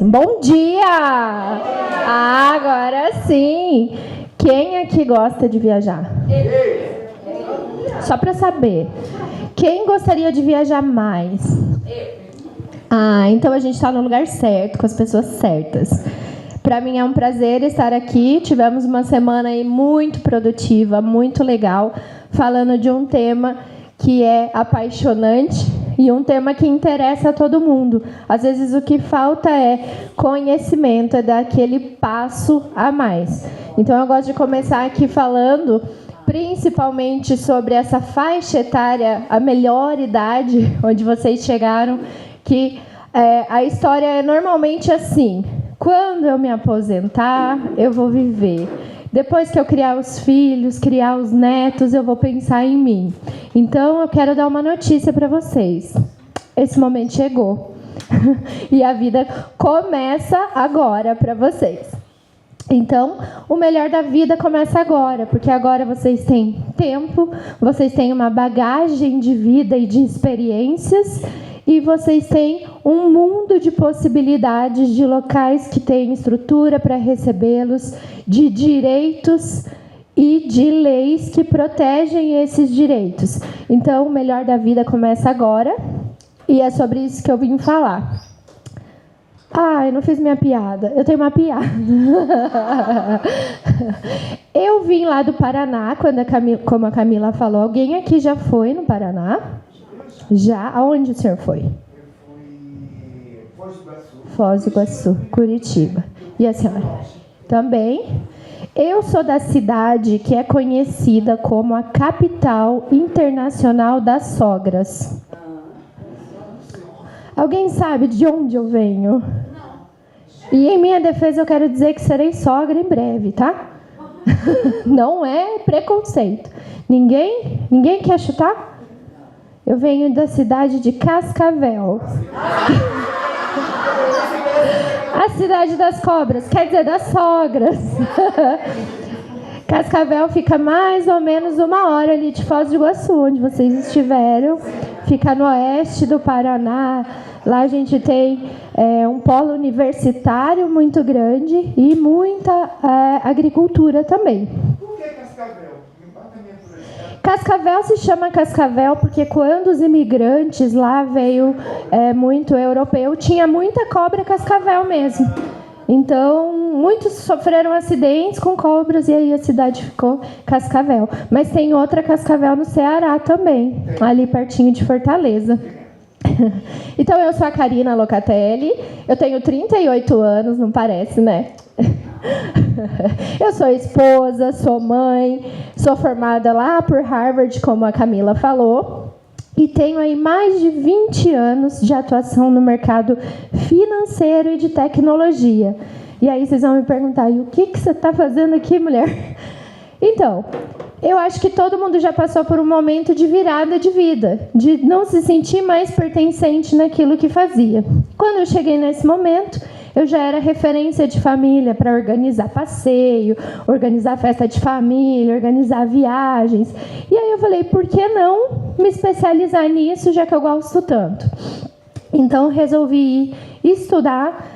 Bom dia! Agora sim! Quem aqui gosta de viajar? Só para saber, quem gostaria de viajar mais? Então a gente está no lugar certo, com as pessoas certas. Para mim é um prazer estar aqui. Tivemos uma semana aí muito produtiva, muito legal, falando de um tema que é apaixonante e um tema que interessa a todo mundo. Às vezes o que falta é conhecimento, é dar aquele passo a mais. Então eu gosto de começar aqui falando principalmente sobre essa faixa etária, a melhor idade, onde vocês chegaram, que a história é normalmente assim: quando eu me aposentar, eu vou viver. Depois que eu criar os filhos, criar os netos, eu vou pensar em mim. Então, eu quero dar uma notícia para vocês. Esse momento chegou. E a vida começa agora para vocês. Então, o melhor da vida começa agora, porque agora vocês têm tempo, vocês têm uma bagagem de vida e de experiências, e vocês têm um mundo de possibilidades, de locais que têm estrutura para recebê-los, de direitos e de leis que protegem esses direitos. Então, o melhor da vida começa agora, e é sobre isso que eu vim falar. Eu não fiz minha piada. Eu tenho uma piada. Eu vim lá do Paraná, como a Camila falou. Alguém aqui já foi no Paraná? Já? Aonde o senhor foi? Eu fui Foz do Iguaçu. Foz do Iguaçu, Curitiba. E a senhora? Também. Eu sou da cidade que é conhecida como a capital internacional das sogras. Alguém sabe de onde eu venho? E em minha defesa eu quero dizer que serei sogra em breve, tá? Não é preconceito. Ninguém quer chutar? Eu venho da cidade de Cascavel. A cidade das cobras, quer dizer, das sogras. Cascavel fica mais ou menos 1 hora ali de Foz do Iguaçu, onde vocês estiveram. Fica no oeste do Paraná. Lá a gente tem um polo universitário muito grande e muita agricultura também. Por que Cascavel? Cascavel se chama Cascavel porque quando os imigrantes lá veio muito europeu, tinha muita cobra cascavel mesmo. Então, muitos sofreram acidentes com cobras e aí a cidade ficou Cascavel. Mas tem outra Cascavel no Ceará também, ali pertinho de Fortaleza. Então, eu sou a Karina Locatelli, eu tenho 38 anos, não parece, né? Eu sou esposa, sou mãe, sou formada lá por Harvard, como a Camila falou, e tenho aí mais de 20 anos de atuação no mercado financeiro e de tecnologia. E aí vocês vão me perguntar, e o que você está fazendo aqui, mulher? Então, eu acho que todo mundo já passou por um momento de virada de vida, de não se sentir mais pertencente naquilo que fazia. Quando eu cheguei nesse momento, eu já era referência de família para organizar passeio, organizar festa de família, organizar viagens. E aí eu falei, por que não me especializar nisso, já que eu gosto tanto? Então resolvi estudar,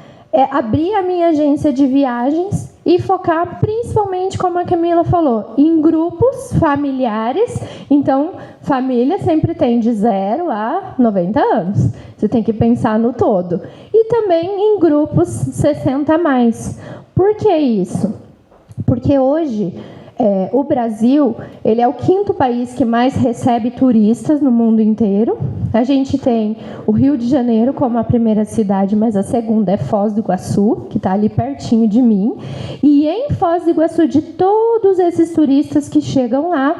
abrir a minha agência de viagens e focar principalmente, como a Camila falou, em grupos familiares. Então, família sempre tem de 0 a 90 anos. Você tem que pensar no todo. E também em grupos 60 a mais. Por que isso? Porque hoje o Brasil ele é o 5º país que mais recebe turistas no mundo inteiro. A gente tem o Rio de Janeiro como a primeira cidade, mas a segunda é Foz do Iguaçu, que está ali pertinho de mim. E em Foz do Iguaçu, de todos esses turistas que chegam lá,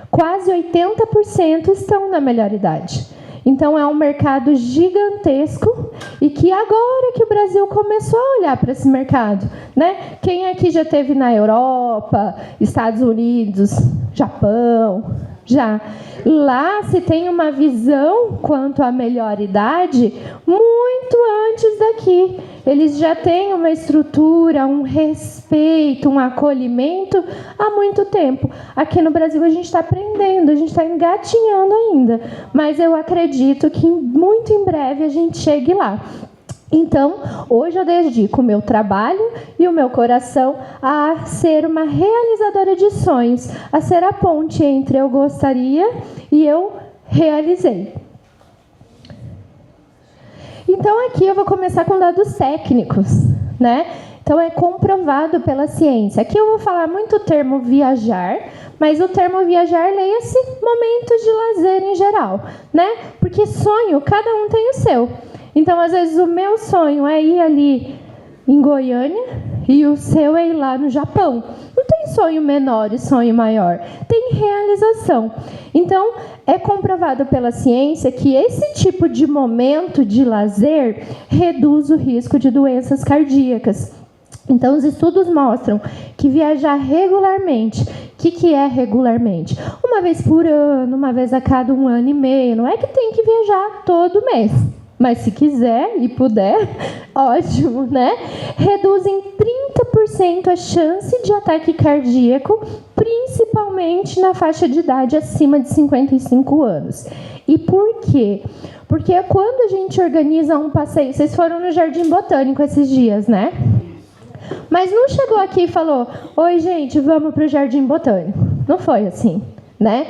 quase 80% estão na melhor idade. Então, é um mercado gigantesco e que agora que o Brasil começou a olhar para esse mercado, né? Quem aqui já esteve na Europa, Estados Unidos, Japão? Já. Lá se tem uma visão quanto à melhor idade muito antes daqui. Eles já têm uma estrutura, um respeito, um acolhimento há muito tempo. Aqui no Brasil a gente está aprendendo, a gente está engatinhando ainda. Mas eu acredito que muito em breve a gente chegue lá. Então, hoje eu dedico o meu trabalho e o meu coração a ser uma realizadora de sonhos, a ser a ponte entre eu gostaria e eu realizei. Então, aqui eu vou começar com dados técnicos, né? Então, é comprovado pela ciência. Aqui eu vou falar muito o termo viajar, mas o termo viajar, leia-se momentos de lazer em geral, né? Porque sonho, cada um tem o seu. Então, às vezes, o meu sonho é ir ali em Goiânia e o seu é ir lá no Japão. Não tem sonho menor e sonho maior. Tem realização. Então, é comprovado pela ciência que esse tipo de momento de lazer reduz o risco de doenças cardíacas. Então, os estudos mostram que viajar regularmente, o que é regularmente? Uma vez por ano, uma vez a cada 1 ano e meio. Não é que tem que viajar todo mês. Mas se quiser e puder, ótimo, né? Reduz em 30% a chance de ataque cardíaco, principalmente na faixa de idade acima de 55 anos. E por quê? Porque quando a gente organiza um passeio, vocês foram no Jardim Botânico esses dias, né? Mas não chegou aqui e falou, oi gente, vamos para o Jardim Botânico. Não foi assim, né?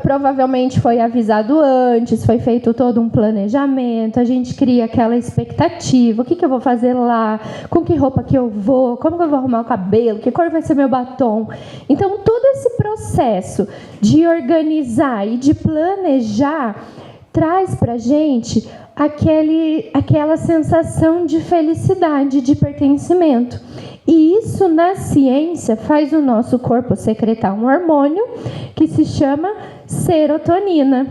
Provavelmente foi avisado antes, foi feito todo um planejamento, a gente cria aquela expectativa, o que eu vou fazer lá, com que roupa que eu vou, como que eu vou arrumar o cabelo, que cor vai ser meu batom. Então, todo esse processo de organizar e de planejar traz para a gente aquela sensação de felicidade, de pertencimento. E isso, na ciência, faz o nosso corpo secretar um hormônio que se chama serotonina.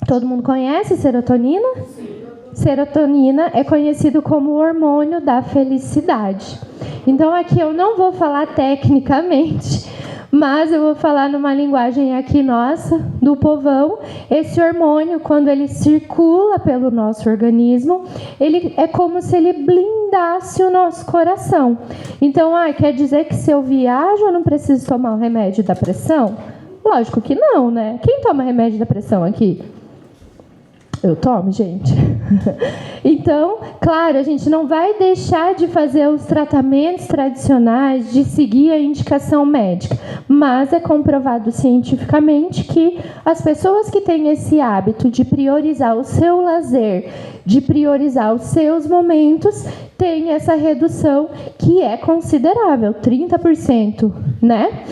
Todo mundo conhece serotonina? Sim. Serotonina é conhecido como o hormônio da felicidade. Então, aqui eu não vou falar tecnicamente, mas eu vou falar numa linguagem aqui nossa, do povão. Esse hormônio, quando ele circula pelo nosso organismo, ele é como se ele blindasse o nosso coração. Então, quer dizer que se eu viajo, eu não preciso tomar o remédio da pressão? Lógico que não, né? Quem toma remédio da pressão aqui? Eu tomo, gente. Então, claro, a gente não vai deixar de fazer os tratamentos tradicionais, de seguir a indicação médica, mas é comprovado cientificamente que as pessoas que têm esse hábito de priorizar o seu lazer, de priorizar os seus momentos, têm essa redução que é considerável, 30%, né?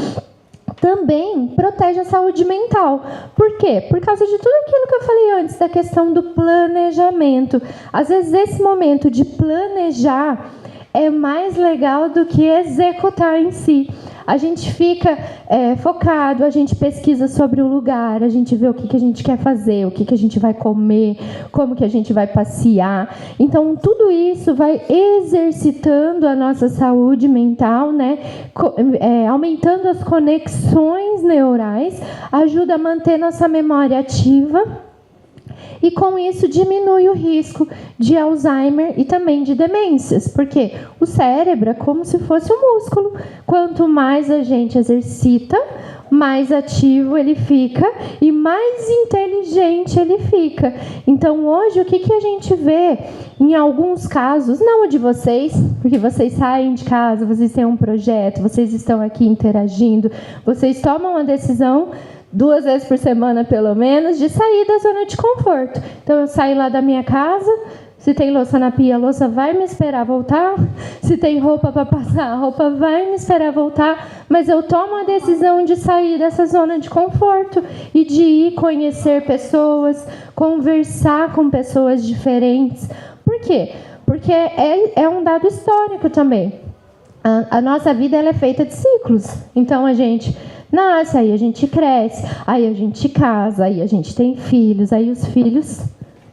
Também protege a saúde mental. Por quê? Por causa de tudo aquilo que eu falei antes, da questão do planejamento. Às vezes, esse momento de planejar é mais legal do que executar em si. A gente fica focado, a gente pesquisa sobre o lugar, a gente vê o que a gente quer fazer, o que a gente vai comer, como que a gente vai passear. Então, tudo isso vai exercitando a nossa saúde mental, né? Aumentando as conexões neurais, ajuda a manter nossa memória ativa. E com isso diminui o risco de Alzheimer e também de demências, porque o cérebro é como se fosse um músculo. Quanto mais a gente exercita, mais ativo ele fica e mais inteligente ele fica. Então, hoje, o que a gente vê em alguns casos, não o de vocês, porque vocês saem de casa, vocês têm um projeto, vocês estão aqui interagindo, vocês tomam uma decisão 2 vezes por semana, pelo menos, de sair da zona de conforto. Então, eu saio lá da minha casa, se tem louça na pia, a louça vai me esperar voltar. Se tem roupa para passar, a roupa vai me esperar voltar. Mas eu tomo a decisão de sair dessa zona de conforto e de ir conhecer pessoas, conversar com pessoas diferentes. Por quê? Porque é um dado histórico também. A nossa vida ela é feita de ciclos. Então, a gente nasce, aí a gente cresce, aí a gente casa, aí a gente tem filhos, aí os filhos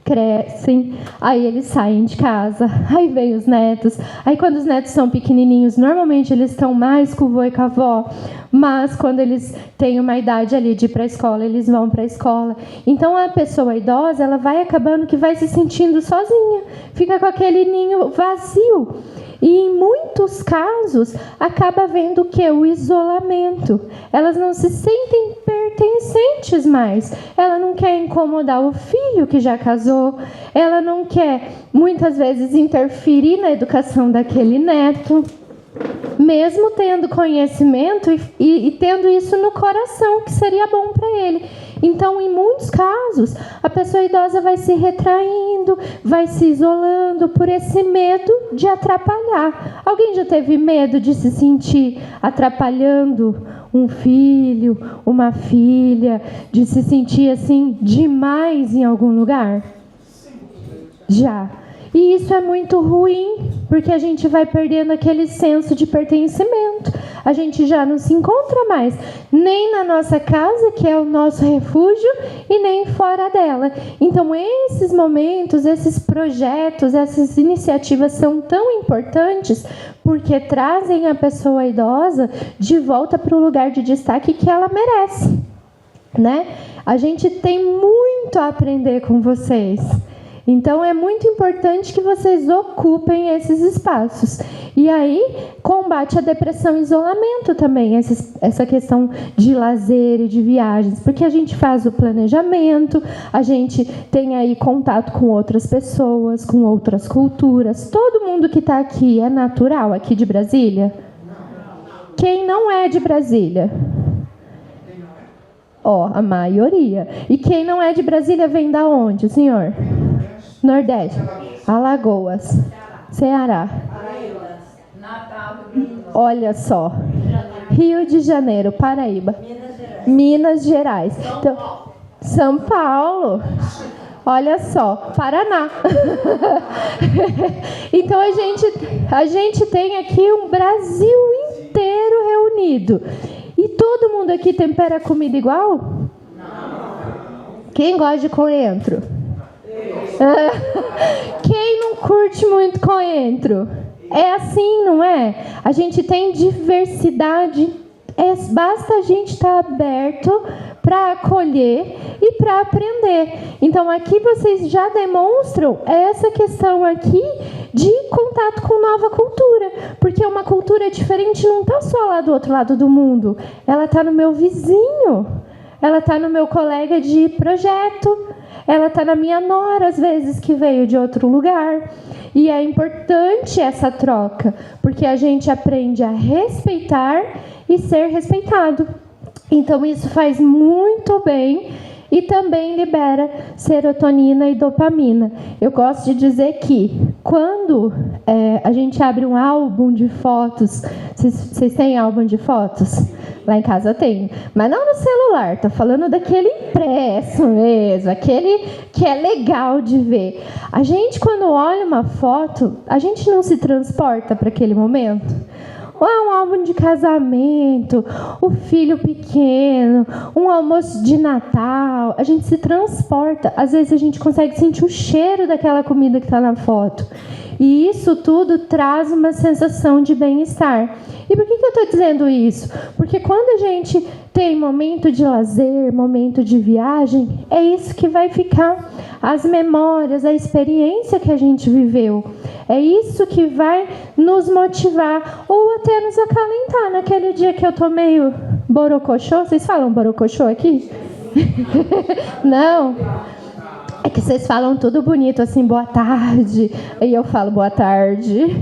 crescem, aí eles saem de casa, aí vem os netos, aí quando os netos são pequenininhos, normalmente eles estão mais com o vô e com a avó, mas quando eles têm uma idade ali de ir para a escola, eles vão para a escola. Então a pessoa idosa, ela vai acabando que vai se sentindo sozinha, fica com aquele ninho vazio. E em muitos casos, acaba havendo o quê? O isolamento. Elas não se sentem pertencentes mais. Ela não quer incomodar o filho que já casou. Ela não quer, muitas vezes, interferir na educação daquele neto. Mesmo tendo conhecimento e tendo isso no coração, que seria bom para ele. Então, em muitos casos, a pessoa idosa vai se retraindo, vai se isolando por esse medo de atrapalhar. Alguém já teve medo de se sentir atrapalhando um filho, uma filha, de se sentir assim demais em algum lugar? Já. E isso é muito ruim, porque a gente vai perdendo aquele senso de pertencimento. A gente já não se encontra mais, nem na nossa casa, que é o nosso refúgio, e nem fora dela. Então, esses momentos, esses projetos, essas iniciativas são tão importantes, porque trazem a pessoa idosa de volta para o lugar de destaque que ela merece, né? A gente tem muito a aprender com vocês. Então, é muito importante que vocês ocupem esses espaços. E aí, combate a depressão e isolamento também, essa questão de lazer e de viagens. Porque a gente faz o planejamento, a gente tem aí contato com outras pessoas, com outras culturas. Todo mundo que está aqui é natural, aqui de Brasília? Quem não é de Brasília? Ó, a maioria. E quem não é de Brasília vem da onde, o senhor? Nordeste, Alagoas, Ceará. Olha só, Rio de Janeiro, Paraíba, Minas Gerais, então, São Paulo. Olha só, Paraná. Então a gente tem aqui um Brasil inteiro reunido. E todo mundo aqui tempera comida igual? Quem gosta de coentro? Quem não curte muito coentro? É assim, não é? A gente tem diversidade, basta a gente estar aberto para acolher e para aprender. Então, aqui vocês já demonstram essa questão aqui de contato com nova cultura, porque uma cultura diferente não está só lá do outro lado do mundo, ela está no meu vizinho, ela está no meu colega de projeto, ela está na minha nora, às vezes, que veio de outro lugar. E é importante essa troca, porque a gente aprende a respeitar e ser respeitado. Então, isso faz muito bem e também libera serotonina e dopamina. Eu gosto de dizer que, quando a gente abre um álbum de fotos... Vocês têm álbum de fotos? Lá em casa tem, mas não no celular, tô falando daquele impresso mesmo, aquele que é legal de ver. A gente, quando olha uma foto, a gente não se transporta para aquele momento? Ou é um álbum de casamento, o filho pequeno, um almoço de Natal, a gente se transporta. Às vezes a gente consegue sentir o cheiro daquela comida que está na foto. E isso tudo traz uma sensação de bem-estar. E por que eu estou dizendo isso? Porque quando a gente tem momento de lazer, momento de viagem, é isso que vai ficar. As memórias, a experiência que a gente viveu. É isso que vai nos motivar ou até nos acalentar. Naquele dia que eu tô meio borocochô, vocês falam borocochô aqui? Não? É que vocês falam tudo bonito, assim, boa tarde. E eu falo boa tarde.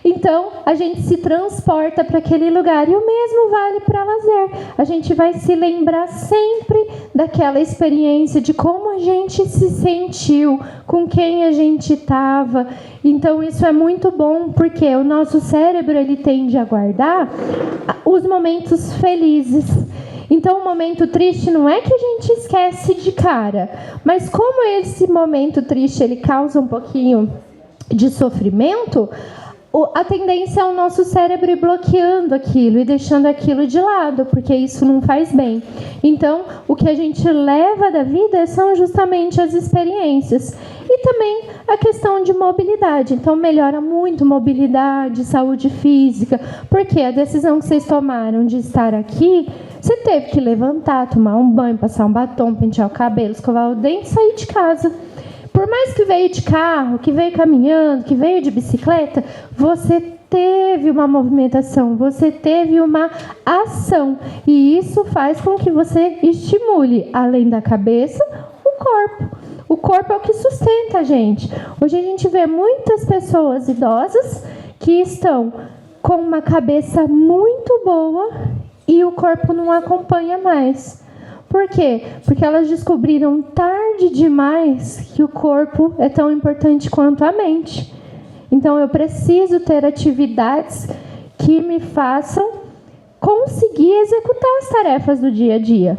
Então, a gente se transporta para aquele lugar. E o mesmo vale para lazer. A gente vai se lembrar sempre daquela experiência, de como a gente se sentiu, com quem a gente estava. Então, isso é muito bom, porque o nosso cérebro ele tende a guardar os momentos felizes. Então, o momento triste não é que a gente esquece de cara, mas como esse momento triste ele causa um pouquinho de sofrimento, a tendência é o nosso cérebro ir bloqueando aquilo e deixando aquilo de lado, porque isso não faz bem. Então, o que a gente leva da vida são justamente as experiências. E também a questão de mobilidade. Então, melhora muito mobilidade, saúde física, porque a decisão que vocês tomaram de estar aqui, você teve que levantar, tomar um banho, passar um batom, pentear o cabelo, escovar o dente e sair de casa. Por mais que veio de carro, que veio caminhando, que veio de bicicleta, você teve uma movimentação, você teve uma ação. E isso faz com que você estimule, além da cabeça, o corpo. O corpo é o que sustenta a gente. Hoje a gente vê muitas pessoas idosas que estão com uma cabeça muito boa e o corpo não acompanha mais. Por quê? Porque elas descobriram tarde demais que o corpo é tão importante quanto a mente. Então eu preciso ter atividades que me façam conseguir executar as tarefas do dia a dia.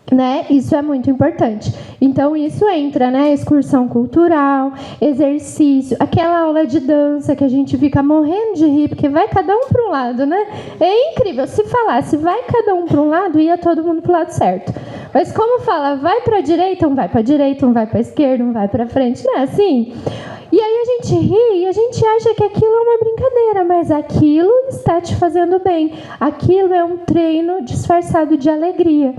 Né? Isso é muito importante. Então isso entra, né? Excursão cultural, exercício, aquela aula de dança que a gente fica morrendo de rir, porque vai cada um para um lado, né? É incrível, se falasse vai cada um para um lado, ia todo mundo para o lado certo. Mas como fala, vai para a direita, um vai para a direita, um vai para a esquerda, um vai para frente, não é assim? E aí a gente ri e a gente acha que aquilo é uma brincadeira, mas aquilo está te fazendo bem. Aquilo é um treino disfarçado de alegria.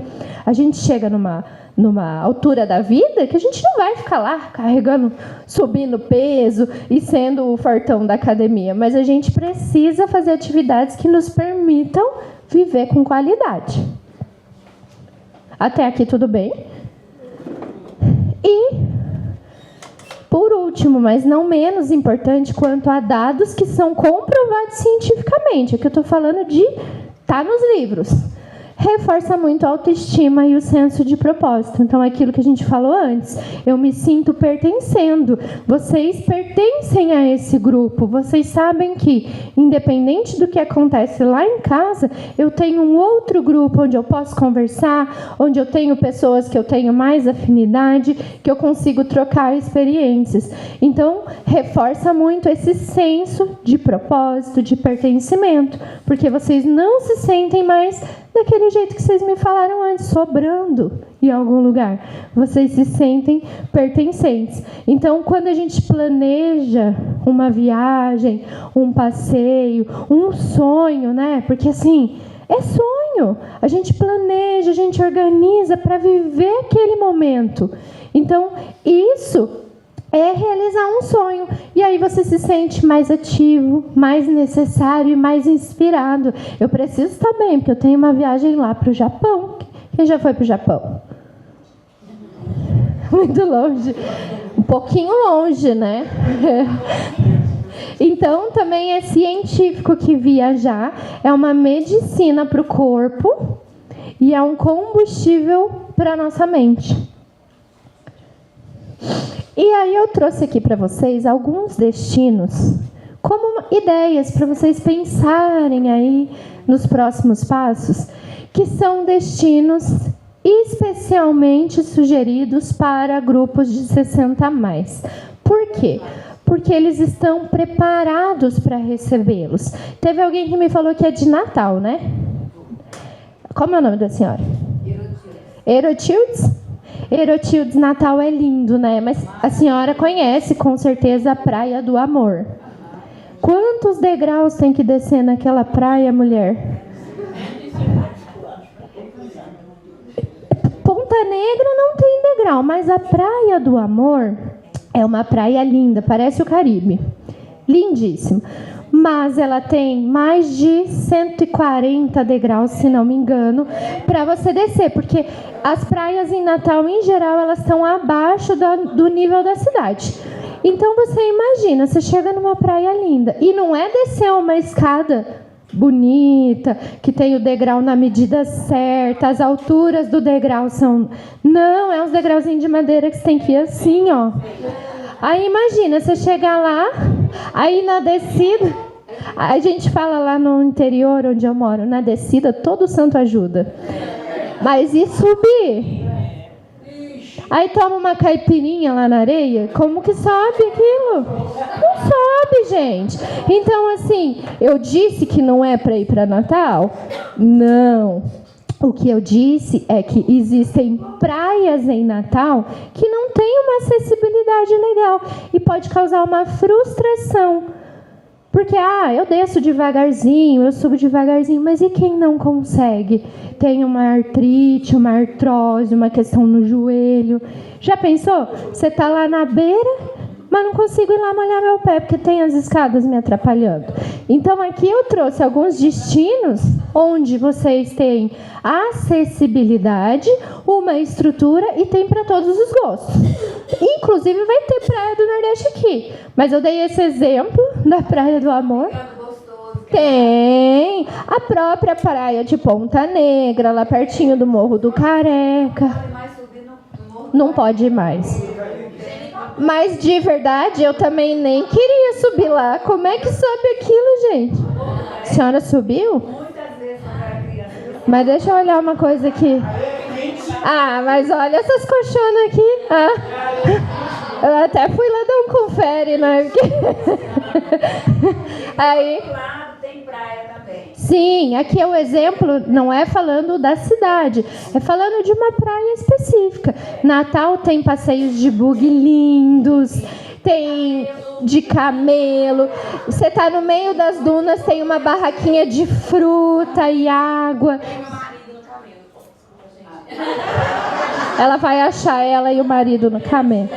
A gente chega numa altura da vida que a gente não vai ficar lá carregando, subindo peso e sendo o fortão da academia, mas a gente precisa fazer atividades que nos permitam viver com qualidade. Até aqui tudo bem? E, por último, mas não menos importante, quanto a dados que são comprovados cientificamente, é que eu estou falando de tá nos livros. Reforça muito a autoestima e o senso de propósito. Então, aquilo que a gente falou antes, eu me sinto pertencendo. Vocês pertencem a esse grupo. Vocês sabem que, independente do que acontece lá em casa, eu tenho um outro grupo onde eu posso conversar, onde eu tenho pessoas que eu tenho mais afinidade, que eu consigo trocar experiências. Então, reforça muito esse senso de propósito, de pertencimento, porque vocês não se sentem mais daquele jeito que vocês me falaram antes, sobrando em algum lugar. Vocês se sentem pertencentes. Então, quando a gente planeja uma viagem, um passeio, um sonho, né? Porque assim, é sonho. A gente planeja, a gente organiza para viver aquele momento. Então, isso é realizar um sonho. E aí você se sente mais ativo, mais necessário e mais inspirado. Eu preciso estar bem, porque eu tenho uma viagem lá para o Japão. Quem já foi para o Japão? Muito longe. Um pouquinho longe, né? Então, também é científico que viajar é uma medicina para o corpo e é um combustível para a nossa mente. E aí eu trouxe aqui para vocês alguns destinos como ideias para vocês pensarem aí nos próximos passos, que são destinos especialmente sugeridos para grupos de 60 a mais. Por quê? Porque eles estão preparados para recebê-los. Teve alguém que me falou que é de Natal, né? Como é o nome da senhora? Erotildes? Erotildes, Natal é lindo, né? Mas a senhora conhece, com certeza, a Praia do Amor. Quantos degraus tem que descer naquela praia, mulher? Ponta Negra não tem degrau, mas a Praia do Amor é uma praia linda, parece o Caribe. Lindíssimo. Mas ela tem mais de 140 degraus, se não me engano, para você descer, porque as praias em Natal, em geral, elas estão abaixo do nível da cidade. Então você imagina, você chega numa praia linda, e não é descer uma escada bonita, que tem o degrau na medida certa, as alturas do degrau são... Não, é uns degrauzinhos de madeira que você tem que ir assim, ó. Aí imagina, você chegar lá, aí na descida, a gente fala lá no interior onde eu moro, na descida todo santo ajuda. Mas e subir? Aí toma uma caipirinha lá na areia, como que sobe aquilo? Não sobe, gente. Então, assim, eu disse que não é para ir para Natal? Não. O que eu disse é que existem praias em Natal que não têm uma acessibilidade legal e pode causar uma frustração Porque, eu desço devagarzinho, eu subo devagarzinho, mas e quem não consegue? Tem uma artrite, uma artrose, uma questão no joelho. Já pensou? Você está lá na beira, mas não consigo ir lá molhar meu pé, porque tem as escadas me atrapalhando. Então, aqui eu trouxe alguns destinos onde vocês têm acessibilidade, uma estrutura e tem para todos os gostos. Inclusive, vai ter Praia do Nordeste aqui. Mas eu dei esse exemplo da Praia do Amor. Tem a própria praia de Ponta Negra, lá pertinho do Morro do Careca. Não pode mais. Mas, de verdade, eu também nem queria subir lá. Como é que sobe aquilo, gente? A senhora subiu? Mas deixa eu olhar uma coisa aqui. Mas olha essas colchonas aqui. Eu até fui lá dar um confere, né? Aí... tem praia também. Sim, aqui é o exemplo, não é falando da cidade, é falando de uma praia específica. Natal tem passeios de bug lindos, tem de camelo. Você está no meio das dunas, tem uma barraquinha de fruta e água. Tem meu marido no camelo. Ela vai achar ela e o marido no camelo.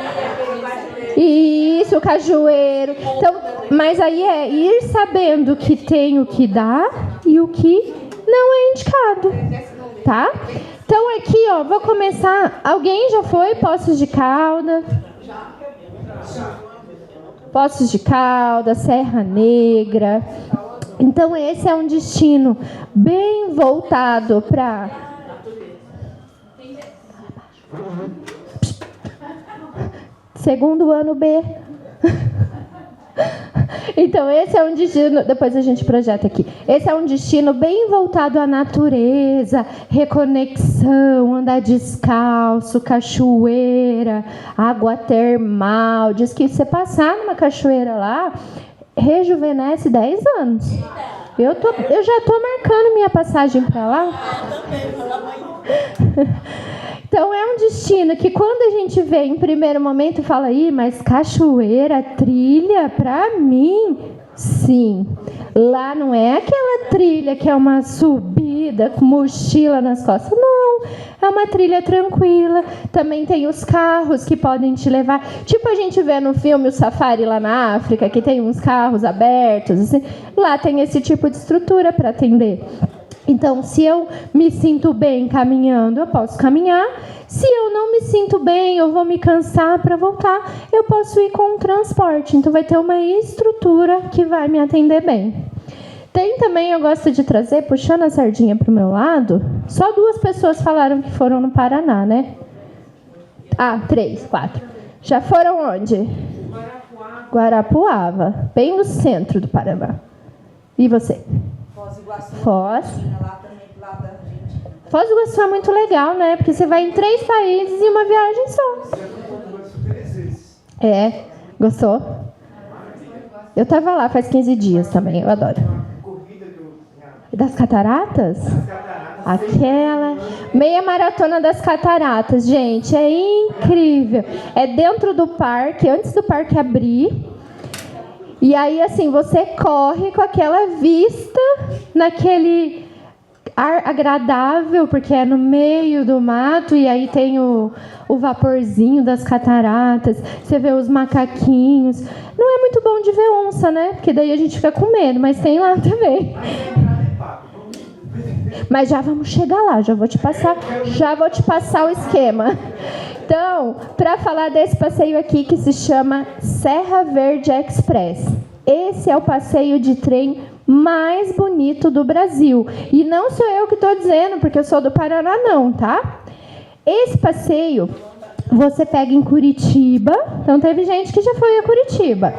Isso, o cajueiro. Então, mas aí é ir sabendo que tem o que dá e o que não é indicado, tá? Então aqui, vou começar. Alguém já foi Poços de Caldas? Poços de Caldas, Serra Negra. Então esse é um destino bem voltado para... Segundo ano B. Então, esse é um destino... Depois a gente projeta aqui. Esse é um destino bem voltado à natureza, reconexão, andar descalço, cachoeira, água termal. Diz que você passar numa cachoeira lá, rejuvenesce 10 anos. Eu já estou marcando minha passagem para lá. Então, é um destino que quando a gente vê em primeiro momento, fala, mas cachoeira, trilha, pra mim, sim. Lá não é aquela trilha que é uma subida com mochila nas costas, não. É uma trilha tranquila. Também tem os carros que podem te levar. Tipo a gente vê no filme o Safari lá na África, que tem uns carros abertos, assim. Lá tem esse tipo de estrutura para atender. Então, se eu me sinto bem caminhando, eu posso caminhar. Se eu não me sinto bem, eu vou me cansar para voltar, eu posso ir com o transporte. Então, vai ter uma estrutura que vai me atender bem. Tem também, eu gosto de trazer, puxando a sardinha para o meu lado, só 2 pessoas falaram que foram no Paraná, né? 3, 4. Já foram onde? Guarapuava, bem no centro do Paraná. E você? Foz. Foz do Iguaçu é muito legal, né? Porque você vai em 3 países em uma viagem só. Gostou? Eu tava lá faz 15 dias também, eu adoro. Das cataratas? Aquela meia maratona das cataratas, gente, é incrível. É dentro do parque, antes do parque abrir. E aí, assim, você corre com aquela vista naquele ar agradável, porque é no meio do mato, e aí tem o vaporzinho das cataratas, você vê os macaquinhos. Não é muito bom de ver onça, né? Porque daí a gente fica com medo, mas tem lá também. Mas já vamos chegar lá, já vou te passar o esquema. Então, para falar desse passeio aqui que se chama Serra Verde Express. Esse é o passeio de trem mais bonito do Brasil. E não sou eu que estou dizendo, porque eu sou do Paraná, não, tá? Esse passeio você pega em Curitiba. Então, teve gente que já foi a Curitiba.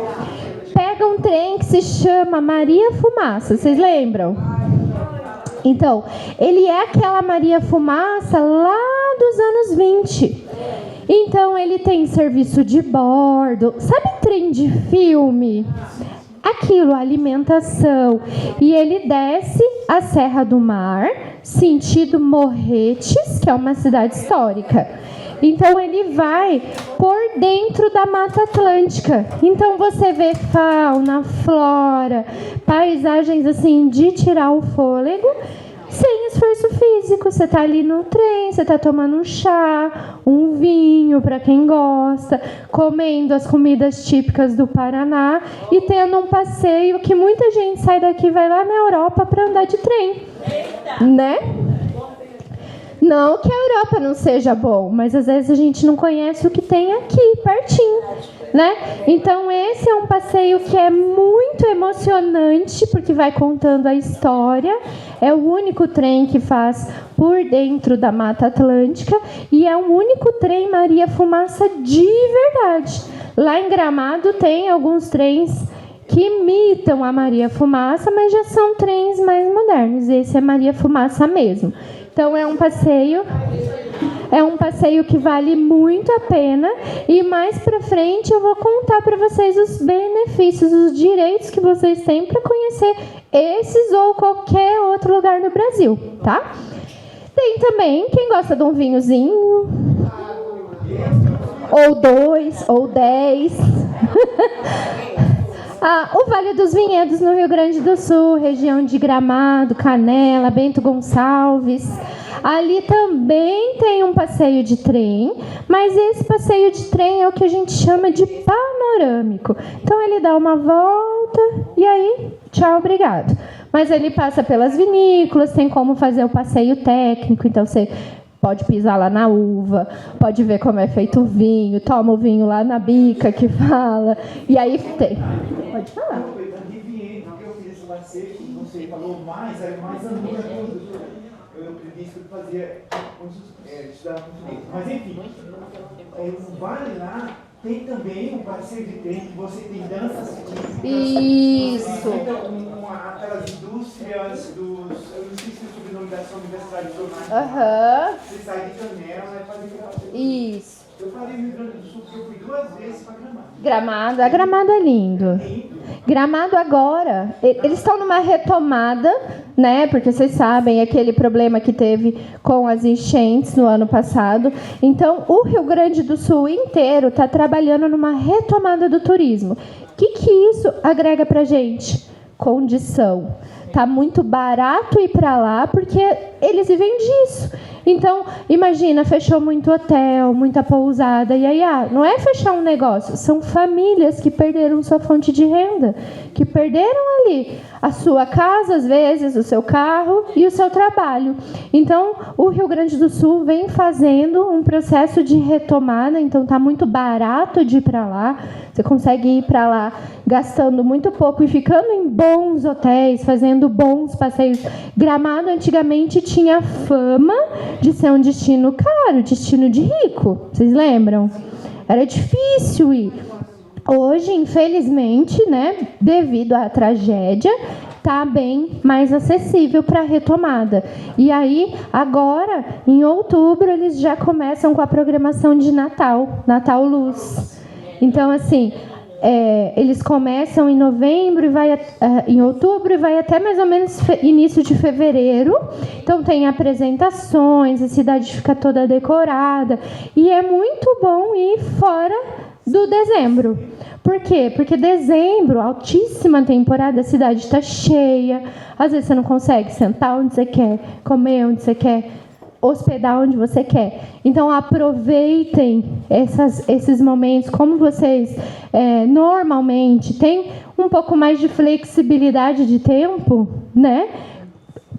Pega um trem que se chama Maria Fumaça. Vocês lembram? Então, ele é aquela Maria Fumaça lá dos anos 20. Então, ele tem serviço de bordo. Sabe trem de filme? Aquilo, alimentação. E ele desce a Serra do Mar, sentido Morretes, que é uma cidade histórica. Então ele vai por dentro da Mata Atlântica. Então você vê fauna, flora, paisagens assim de tirar o fôlego, sem esforço físico. Você tá ali no trem, você tá tomando um chá, um vinho para quem gosta, comendo as comidas típicas do Paraná e tendo um passeio que muita gente sai daqui e vai lá na Europa para andar de trem. Né? Não que a Europa não seja bom, mas às vezes a gente não conhece o que tem aqui, pertinho, né? Então esse é um passeio que é muito emocionante, porque vai contando a história. É o único trem que faz por dentro da Mata Atlântica e é o único trem Maria Fumaça de verdade. Lá em Gramado tem alguns trens que imitam a Maria Fumaça, mas já são trens mais modernos. Esse é Maria Fumaça mesmo. Então é um passeio que vale muito a pena, e mais para frente eu vou contar para vocês os benefícios, os direitos que vocês têm para conhecer esses ou qualquer outro lugar no Brasil, tá? Tem também quem gosta de um vinhozinho, ou 2, ou 10. O Vale dos Vinhedos, no Rio Grande do Sul, região de Gramado, Canela, Bento Gonçalves. Ali também tem um passeio de trem, mas esse passeio de trem é o que a gente chama de panorâmico. Então ele dá uma volta e aí, tchau, obrigado. Mas ele passa pelas vinícolas, tem como fazer o passeio técnico, então você pode pisar lá na uva, pode ver como é feito o vinho, toma o vinho lá na bica que fala, e aí tem. Pode falar. Eu adivinhei, porque eu fiz esse passeio, você falou mais, aí mais anos eu aprendi isso que eu fazia estudar português. Mas enfim, o vale lá tem também um passeio de trem que você tem danças típicas. Isso. Aquelas indústrias dos... Eu não esqueci o sobrenome dessa universidade de jornalismo. Aham. Você sai de Canela e faz aquele passeio. Isso. Eu falei no Rio Grande do Sul porque eu fui 2 vezes para Gramado. Gramado é lindo. Gramado agora, eles estão numa retomada, né? Porque vocês sabem aquele problema que teve com as enchentes no ano passado. Então, o Rio Grande do Sul inteiro está trabalhando numa retomada do turismo. O que isso agrega para a gente? Condição. Tá muito barato ir para lá porque eles vivem disso. Então, imagina, fechou muito hotel, muita pousada. E aí, não é fechar um negócio. São famílias que perderam sua fonte de renda. Que perderam ali a sua casa, às vezes, o seu carro e o seu trabalho. Então, o Rio Grande do Sul vem fazendo um processo de retomada. Então, tá muito barato de ir para lá. Você consegue ir para lá gastando muito pouco e ficando em bons hotéis, fazendo bons passeios. Gramado, antigamente, tinha fama de ser um destino caro, destino de rico. Vocês lembram? Era difícil ir. Hoje, infelizmente, né, devido à tragédia, está bem mais acessível para a retomada. E aí, agora, em outubro, eles já começam com a programação de Natal, Natal Luz. Então, assim, eles começam em novembro e vai em outubro e vai até mais ou menos início de fevereiro. Então tem apresentações, a cidade fica toda decorada e é muito bom ir fora do dezembro. Por quê? Porque dezembro, altíssima temporada, a cidade está cheia. Às vezes você não consegue sentar onde você quer, comer onde você quer, hospedar onde você quer. Então, aproveitem esses momentos. Como vocês normalmente têm um pouco mais de flexibilidade de tempo, né?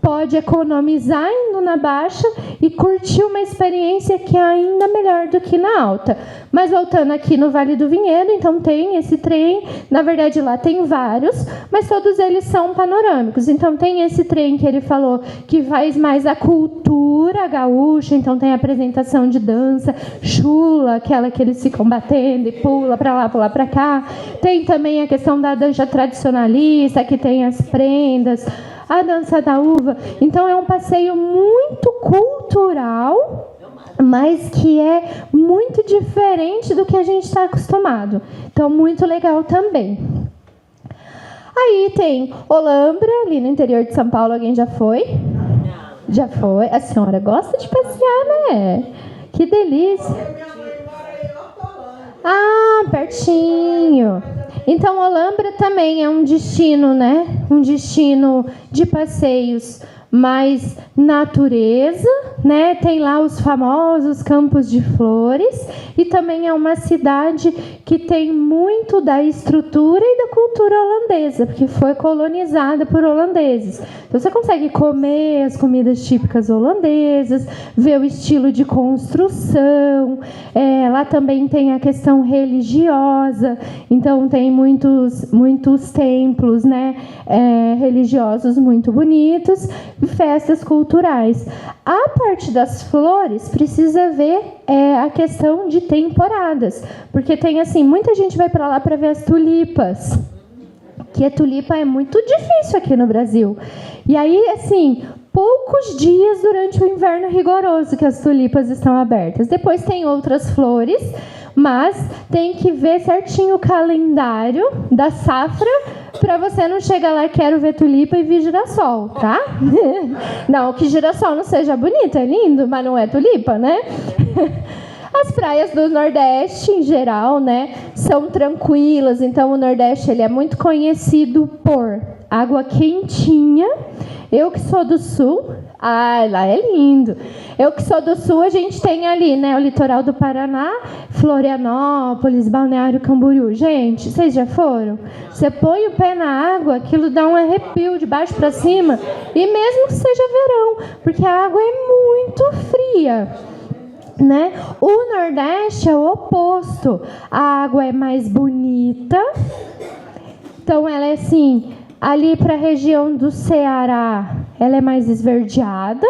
Pode economizar indo na baixa e curtir uma experiência que é ainda melhor do que na alta. Mas voltando aqui no Vale do Vinhedo, então tem esse trem, na verdade lá tem vários, mas todos eles são panorâmicos. Então tem esse trem que ele falou que faz mais a cultura gaúcha, então tem a apresentação de dança, chula, aquela que eles ficam batendo e pula para lá, pula para cá. Tem também a questão da dança tradicionalista, que tem as prendas, a dança da uva. Então é um passeio muito cultural, mas que é muito diferente do que a gente está acostumado. Então, muito legal também. Aí tem Olambra, ali no interior de São Paulo. Alguém já foi? Já foi? A senhora gosta de passear, né? Que delícia! Ah, pertinho. Então, Olambra também é um destino, né? Um destino de passeios mais natureza, né? Tem lá os famosos campos de flores e também é uma cidade que tem muito da estrutura e da cultura holandesa, porque foi colonizada por holandeses. Então você consegue comer as comidas típicas holandesas, ver o estilo de construção. Lá também tem a questão religiosa, então tem muitos templos, né? Religiosos muito bonitos. Festas culturais. A parte das flores precisa ver a questão de temporadas, porque tem assim, muita gente vai para lá para ver as tulipas, que a tulipa é muito difícil aqui no Brasil. E aí, assim, poucos dias durante o inverno rigoroso que as tulipas estão abertas. Depois tem outras flores, mas tem que ver certinho o calendário da safra para você não chegar lá, quero ver tulipa e vir girassol, tá? Não, que girassol não seja bonito, é lindo, mas não é tulipa, né? As praias do Nordeste, em geral, né, são tranquilas. Então, o Nordeste ele é muito conhecido por água quentinha. Eu que sou do Sul, lá é lindo. Eu que sou do Sul, a gente tem ali, né, o litoral do Paraná, Florianópolis, Balneário Camboriú. Gente, vocês já foram? Você põe o pé na água, aquilo dá um arrepio de baixo para cima, e mesmo que seja verão, porque a água é muito fria, né? O Nordeste é o oposto. A água é mais bonita. Então ela é assim, ali para a região do Ceará, ela é mais esverdeada.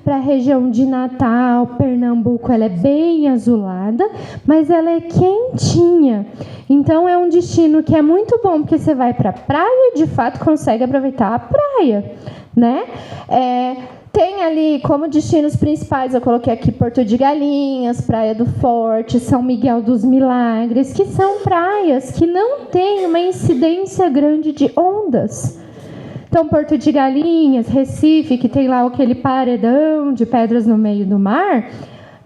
Para a região de Natal, Pernambuco, ela é bem azulada, mas ela é quentinha. Então é um destino que é muito bom, porque você vai para a praia e de fato consegue aproveitar a praia, né? Tem ali como destinos principais, eu coloquei aqui Porto de Galinhas, Praia do Forte, São Miguel dos Milagres, que são praias que não têm uma incidência grande de ondas. Então, Porto de Galinhas, Recife, que tem lá aquele paredão de pedras no meio do mar,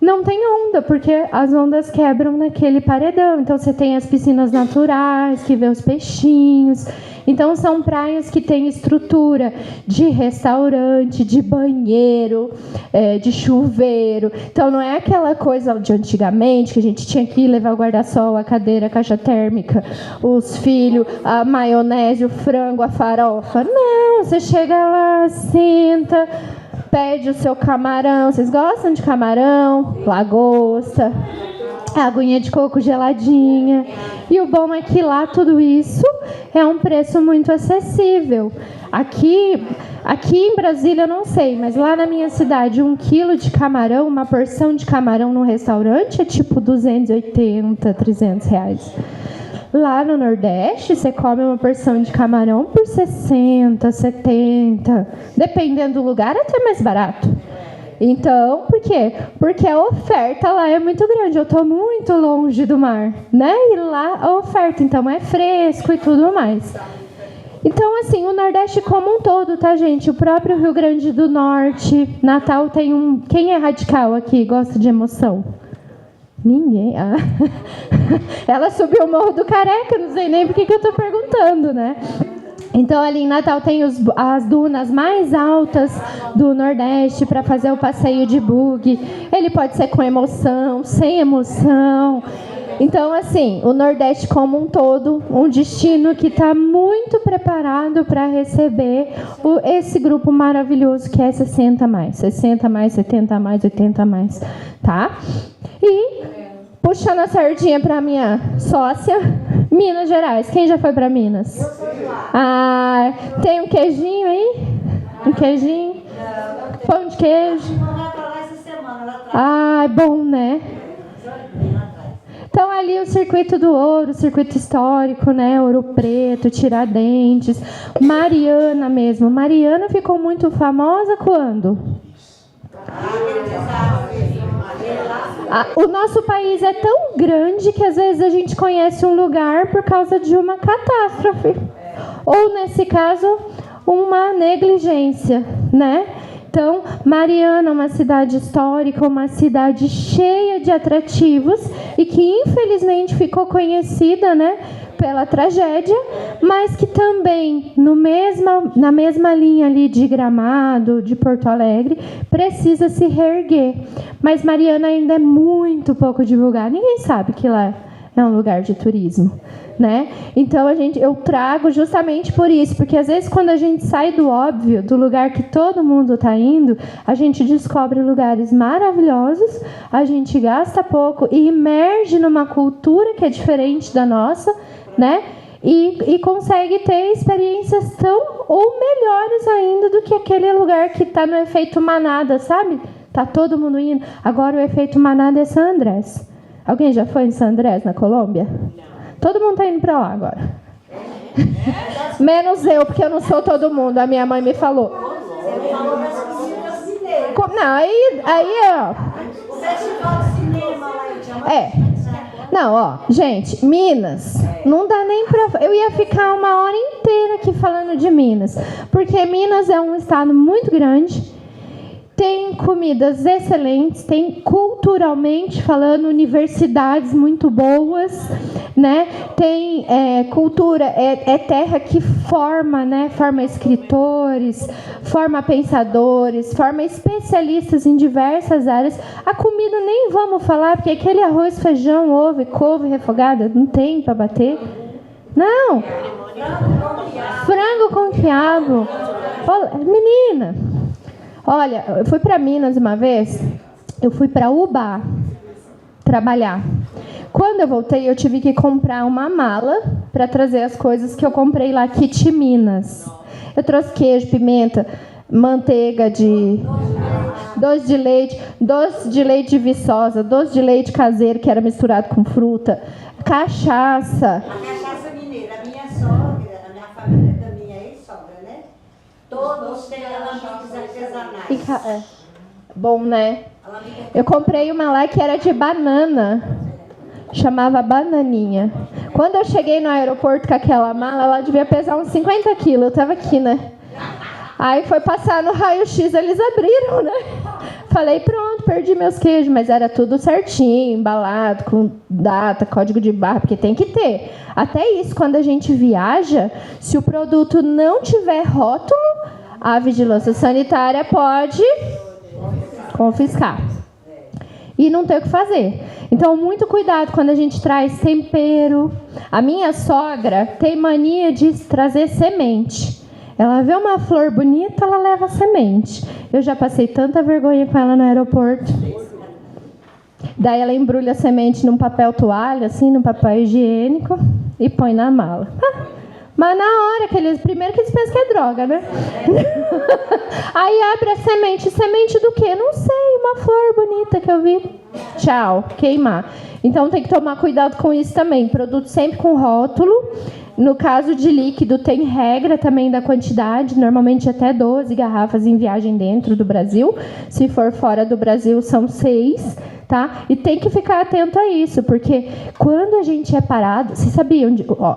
não tem onda, porque as ondas quebram naquele paredão. Então, você tem as piscinas naturais, que vê os peixinhos. Então, são praias que têm estrutura de restaurante, de banheiro, de chuveiro. Então, não é aquela coisa de antigamente, que a gente tinha que levar o guarda-sol, a cadeira, a caixa térmica, os filhos, a maionese, o frango, a farofa. Não, você chega lá, senta, pede o seu camarão. Vocês gostam de camarão? Lagosta, aguinha de coco geladinha. E o bom é que lá tudo isso é um preço muito acessível. Aqui em Brasília eu não sei, mas lá na minha cidade 1 quilo de camarão, uma porção de camarão no restaurante é tipo 280, 300 reais. Lá no Nordeste, você come uma porção de camarão por 60, 70, dependendo do lugar, até mais barato. Então, por quê? Porque a oferta lá é muito grande. Eu estou muito longe do mar, né? E lá a oferta, então, é fresco e tudo mais. Então, assim, o Nordeste como um todo, tá, gente? O próprio Rio Grande do Norte, Natal tem um... Quem é radical aqui, gosta de emoção? Ninguém. Ah. Ela subiu o Morro do Careca, não sei nem por que eu estou perguntando, né? Então, ali em Natal tem as dunas mais altas do Nordeste para fazer o passeio de buggy. Ele pode ser com emoção, sem emoção. Então, assim, o Nordeste como um todo, um destino que está muito preparado para receber esse grupo maravilhoso que é 60 mais. 60 mais, 70 mais, 80 mais, tá? E, puxando a sardinha para minha sócia, Minas Gerais. Quem já foi para Minas? Eu fui lá. Ah, tem um queijinho aí? Um queijinho? Pão de queijo? Não vai para lá essa semana, lá atrás. Ah, bom, né? Então, ali o Circuito do Ouro, o Circuito Histórico, né? Ouro Preto, Tiradentes, Mariana mesmo. Mariana ficou muito famosa quando? O nosso país é tão grande que às vezes a gente conhece um lugar por causa de uma catástrofe. Ou, nesse caso, uma negligência, né? Então, Mariana é uma cidade histórica, uma cidade cheia de atrativos e que infelizmente ficou conhecida, né, pela tragédia, mas que também na mesma linha ali de Gramado, de Porto Alegre, precisa se reerguer. Mas Mariana ainda é muito pouco divulgada. Ninguém sabe que lá é um lugar de turismo, né? Então eu trago justamente por isso, porque às vezes quando a gente sai do óbvio, do lugar que todo mundo está indo, a gente descobre lugares maravilhosos, a gente gasta pouco e imerge numa cultura que é diferente da nossa, né? E consegue ter experiências tão ou melhores ainda do que aquele lugar que está no efeito manada, sabe? Tá todo mundo indo. Agora o efeito manada é San Andrés. Alguém já foi em San Andrés, na Colômbia? Todo mundo está indo para lá agora. Menos eu, porque eu não sou todo mundo. A minha mãe me falou. Você falou das comidas mineiras. Não, aí ó. O festival de cinema lá em Diamante. Não, ó, gente, Minas, não dá nem pra... Eu ia ficar uma hora inteira aqui falando de Minas, porque Minas é um estado muito grande, tem comidas excelentes, tem culturalmente falando universidades muito boas, né? Tem cultura, é terra que forma, né? Forma escritores, forma pensadores, forma especialistas em diversas áreas. A comida nem vamos falar, porque aquele arroz, feijão, ovo, couve refogada, não tem para bater. Não. Frango com quiabo. Olha, menina. Olha, eu fui para Minas uma vez, eu fui para Ubá trabalhar. Quando eu voltei, eu tive que comprar uma mala para trazer as coisas que eu comprei lá, kit Minas. Eu trouxe queijo, pimenta, manteiga de doce de leite viçosa, doce de leite caseiro que era misturado com fruta, cachaça. A cachaça mineira, a minha sogra, a minha família da minha ex-sogra, né? Todos têm alambiques artesanais. Bom, né? Eu comprei uma lá que era de banana. Chamava Bananinha. Quando eu cheguei no aeroporto com aquela mala, ela devia pesar uns 50 quilos. Eu tava aqui, né? Aí foi passar no raio-x, eles abriram, né? Falei, pronto, perdi meus queijos. Mas era tudo certinho, embalado, com data, código de barra, porque tem que ter. Até isso, quando a gente viaja, se o produto não tiver rótulo, a vigilância sanitária pode confiscar. E não tem o que fazer. Então, muito cuidado quando a gente traz tempero. A minha sogra tem mania de trazer semente. Ela vê uma flor bonita, ela leva semente. Eu já passei tanta vergonha com ela no aeroporto. Daí ela embrulha a semente num papel toalha, assim, num papel higiênico, e põe na mala. Mas na hora primeiro que eles pensam que é droga, né? Aí abre a semente. Semente do quê? Não sei, uma flor bonita que eu vi. Tchau, queimar. Então tem que tomar cuidado com isso também. Produto sempre com rótulo. No caso de líquido, tem regra também da quantidade. Normalmente até 12 garrafas em viagem dentro do Brasil. Se for fora do Brasil, são 6. Tá? E tem que ficar atento a isso, porque quando a gente é parado, vocês sabiam,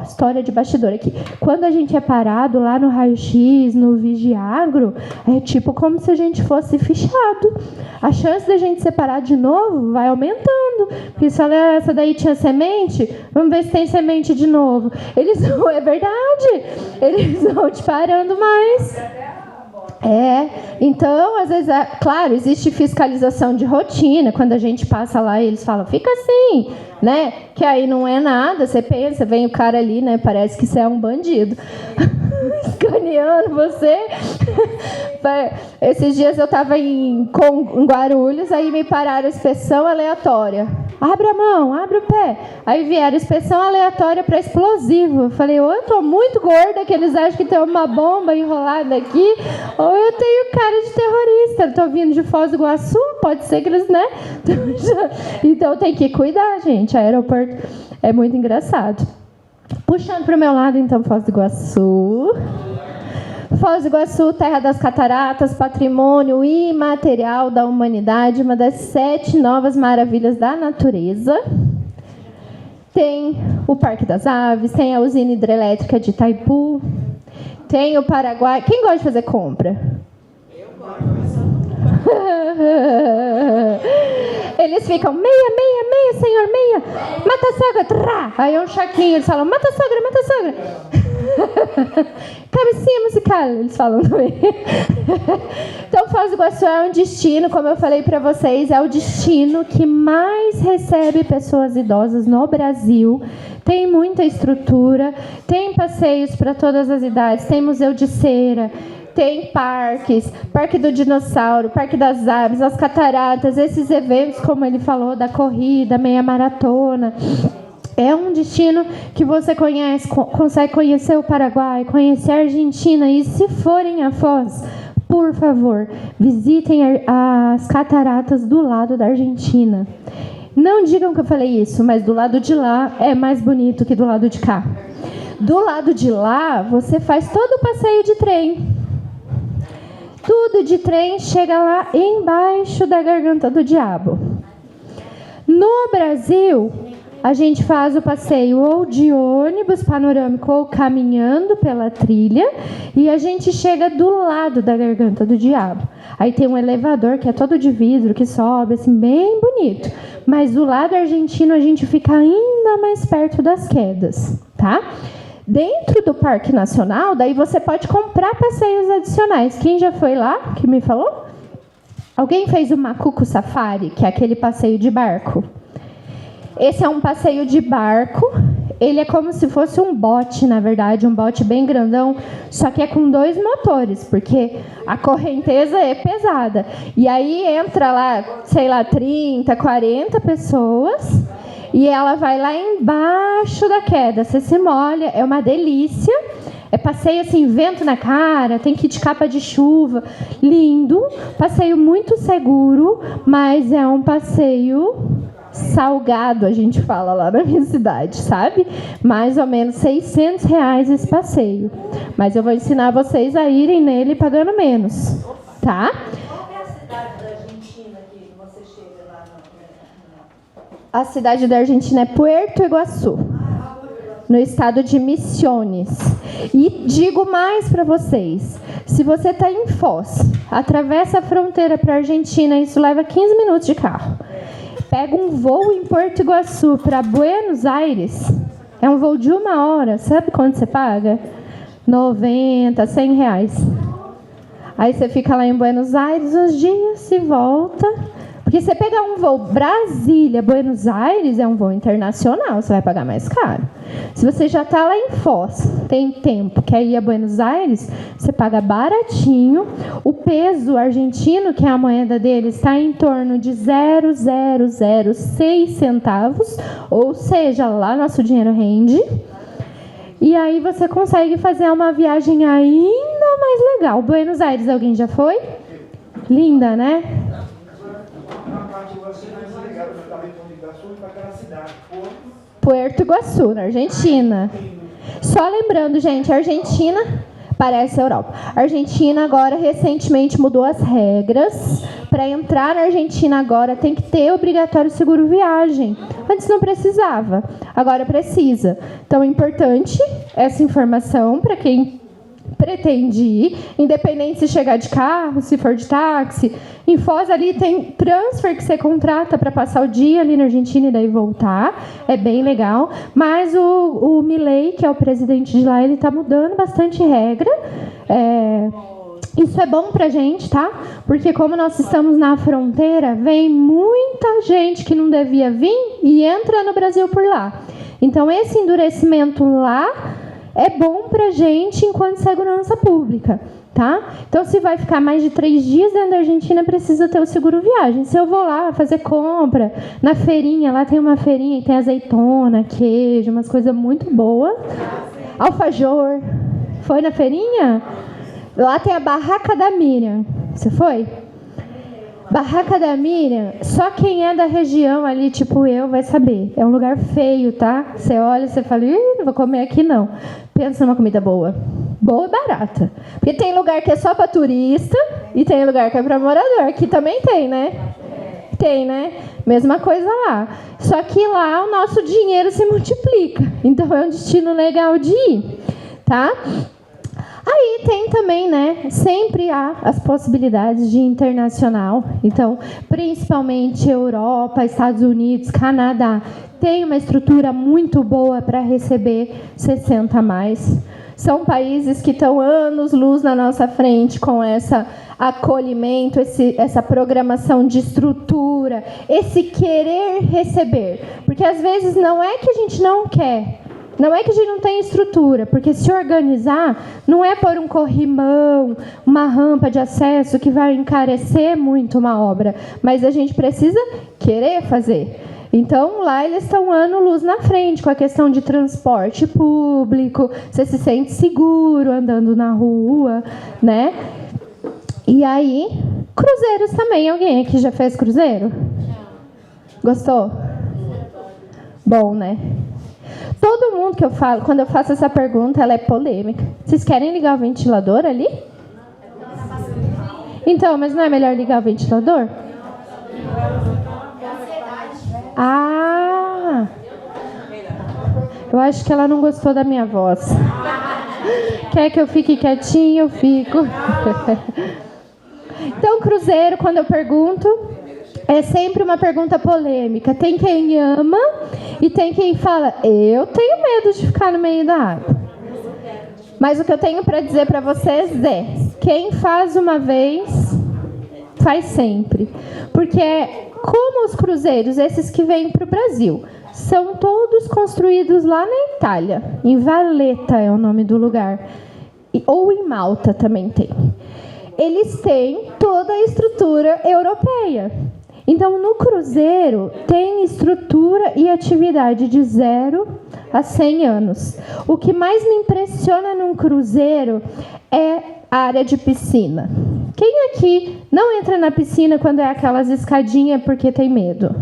história de bastidor aqui, quando a gente é parado lá no raio-x, no Vigiagro, é tipo como se a gente fosse fichado. A chance da gente ser parado de novo vai aumentando, porque se essa daí tinha semente, vamos ver se tem semente de novo. É verdade, eles vão te parando mais. Então, às vezes, claro, existe fiscalização de rotina, quando a gente passa lá e eles falam, fica assim, né? Que aí não é nada, você pensa, vem o cara ali, né? Parece que você é um bandido. Escaneando você. Esses dias eu estava em Guarulhos, aí me pararam inspeção aleatória. Abre a mão, abre o pé. Aí vieram inspeção aleatória para explosivo. Eu falei, ou eu tô muito gorda, que eles acham que tem uma bomba enrolada aqui, ou eu tenho cara de terrorista. Eu tô vindo de Foz do Iguaçu, pode ser que eles, né? Então tem que cuidar, gente. O aeroporto é muito engraçado. Puxando para o meu lado, então, Foz do Iguaçu. Foz do Iguaçu, terra das cataratas, patrimônio imaterial da humanidade, uma das 7 novas maravilhas da natureza. Tem o Parque das Aves, tem a usina hidrelétrica de Itaipu, tem o Paraguai. Quem gosta de fazer compra? Eu gosto. Eles ficam, meia, senhor, meia. Mata a sogra, trá. Aí é um choquinho, eles falam, mata a sogra. Cabecinha musical, eles falam também. Então, Foz do Iguaçu é um destino, como eu falei para vocês, é o destino que mais recebe pessoas idosas no Brasil. Tem muita estrutura, tem passeios para todas as idades, tem museu de cera, tem parques, Parque do Dinossauro, Parque das Aves, as cataratas, esses eventos, como ele falou, da corrida, meia maratona. É um destino que você conhece, consegue conhecer o Paraguai, conhecer a Argentina. E se forem a Foz, por favor, visitem as cataratas do lado da Argentina. Não digam que eu falei isso, mas do lado de lá é mais bonito que do lado de cá. Do lado de lá, você faz todo o passeio de trem. Tudo de trem chega lá embaixo da Garganta do Diabo. No Brasil, a gente faz o passeio ou de ônibus panorâmico ou caminhando pela trilha e a gente chega do lado da Garganta do Diabo. Aí tem um elevador que é todo de vidro, que sobe, assim, bem bonito. Mas do lado argentino a gente fica ainda mais perto das quedas, tá? Dentro do Parque Nacional, daí você pode comprar passeios adicionais. Quem já foi lá, que me falou? Alguém fez o Macuco Safari, que é aquele passeio de barco? Esse é um passeio de barco. Ele é como se fosse um bote, na verdade, um bote bem grandão, só que é com 2 motores, porque a correnteza é pesada. E aí entra lá, sei lá, 30, 40 pessoas, e ela vai lá embaixo da queda. Você se molha, é uma delícia. É passeio assim, vento na cara, tem que ir de capa de chuva. Lindo, passeio muito seguro, mas é um passeio salgado, a gente fala lá na minha cidade, sabe? Mais ou menos R$600 esse passeio. Mas eu vou ensinar vocês a irem nele pagando menos, tá? Qual é a cidade da Argentina que você chega lá A cidade da Argentina é Puerto Iguaçu, no estado de Misiones. E digo mais para vocês, se você está em Foz, atravessa a fronteira para a Argentina, isso leva 15 minutos de carro. Pega um voo em Porto Iguaçu para Buenos Aires, é um voo de 1 hora, sabe quanto você paga? R$90, R$100. Aí você fica lá em Buenos Aires uns dias e volta. Porque você pegar um voo Brasília, Buenos Aires, é um voo internacional, você vai pagar mais caro. Se você já está lá em Foz, tem tempo, quer ir a Buenos Aires, você paga baratinho. O peso argentino, que é a moeda deles, está em torno de 0,006 centavos, ou seja, lá nosso dinheiro rende. E aí você consegue fazer uma viagem ainda mais legal. Buenos Aires, alguém já foi? Linda, né? Puerto Iguaçu, na Argentina. Só lembrando, gente, a Argentina parece a Europa. A Argentina agora recentemente mudou as regras. Para entrar na Argentina agora tem que ter obrigatório seguro viagem. Antes não precisava, agora precisa. Então é importante essa informação para quem pretende ir, independente se chegar de carro, se for de táxi. Em Foz ali tem transfer que você contrata para passar o dia ali na Argentina e daí voltar. É bem legal. Mas o Milei, que é o presidente de lá, ele está mudando bastante regra. Isso é bom pra gente, tá? Porque como nós estamos na fronteira, vem muita gente que não devia vir e entra no Brasil por lá. Então esse endurecimento lá é bom pra gente enquanto segurança pública, tá? Então, se vai ficar mais de 3 dias dentro da Argentina, precisa ter o seguro viagem. Se eu vou lá fazer compra, na feirinha, lá tem uma feirinha que tem azeitona, queijo, umas coisas muito boas. Alfajor. Foi na feirinha? Lá tem a Barraca da Miriam. Você foi? Barraca da Miriam, só quem é da região ali, tipo eu, vai saber. É um lugar feio, tá? Você olha e você fala, não vou comer aqui não. Pensa numa comida boa. Boa e barata. Porque tem lugar que é só para turista e tem lugar que é para morador. Aqui também tem, né? Tem, né? Mesma coisa lá. Só que lá o nosso dinheiro se multiplica. Então é um destino legal de ir, tá? Aí tem também, né, sempre há as possibilidades de internacional. Então, principalmente Europa, Estados Unidos, Canadá, tem uma estrutura muito boa para receber 60 a mais. São países que estão anos-luz na nossa frente com esse acolhimento, essa programação de estrutura, esse querer receber. Porque, às vezes, não é que a gente não quer, não é que a gente não tem estrutura, porque se organizar não é por um corrimão, uma rampa de acesso que vai encarecer muito uma obra, mas a gente precisa querer fazer. Então, lá eles estão ano-luz na frente com a questão de transporte público, você se sente seguro andando na rua, né? E aí, cruzeiros também. Alguém aqui já fez cruzeiro? Gostou? Bom, né? Todo mundo que eu falo, quando eu faço essa pergunta, ela é polêmica. Vocês querem ligar o ventilador ali? Então, mas não é melhor ligar o ventilador? Ah! Eu acho que ela não gostou da minha voz. Quer que eu fique quietinha, eu fico. Então, cruzeiro, quando eu pergunto, é sempre uma pergunta polêmica. Tem quem ama e tem quem fala, eu tenho medo de ficar no meio da água. Mas o que eu tenho para dizer para vocês é, quem faz uma vez, faz sempre. Porque como os cruzeiros, esses que vêm para o Brasil, são todos construídos lá na Itália. Em Valletta é o nome do lugar. Ou em Malta também tem. Eles têm toda a estrutura europeia. Então, no cruzeiro, tem estrutura e atividade de 0 a 100 anos. O que mais me impressiona num cruzeiro é a área de piscina. Quem aqui não entra na piscina quando é aquelas escadinhas porque tem medo?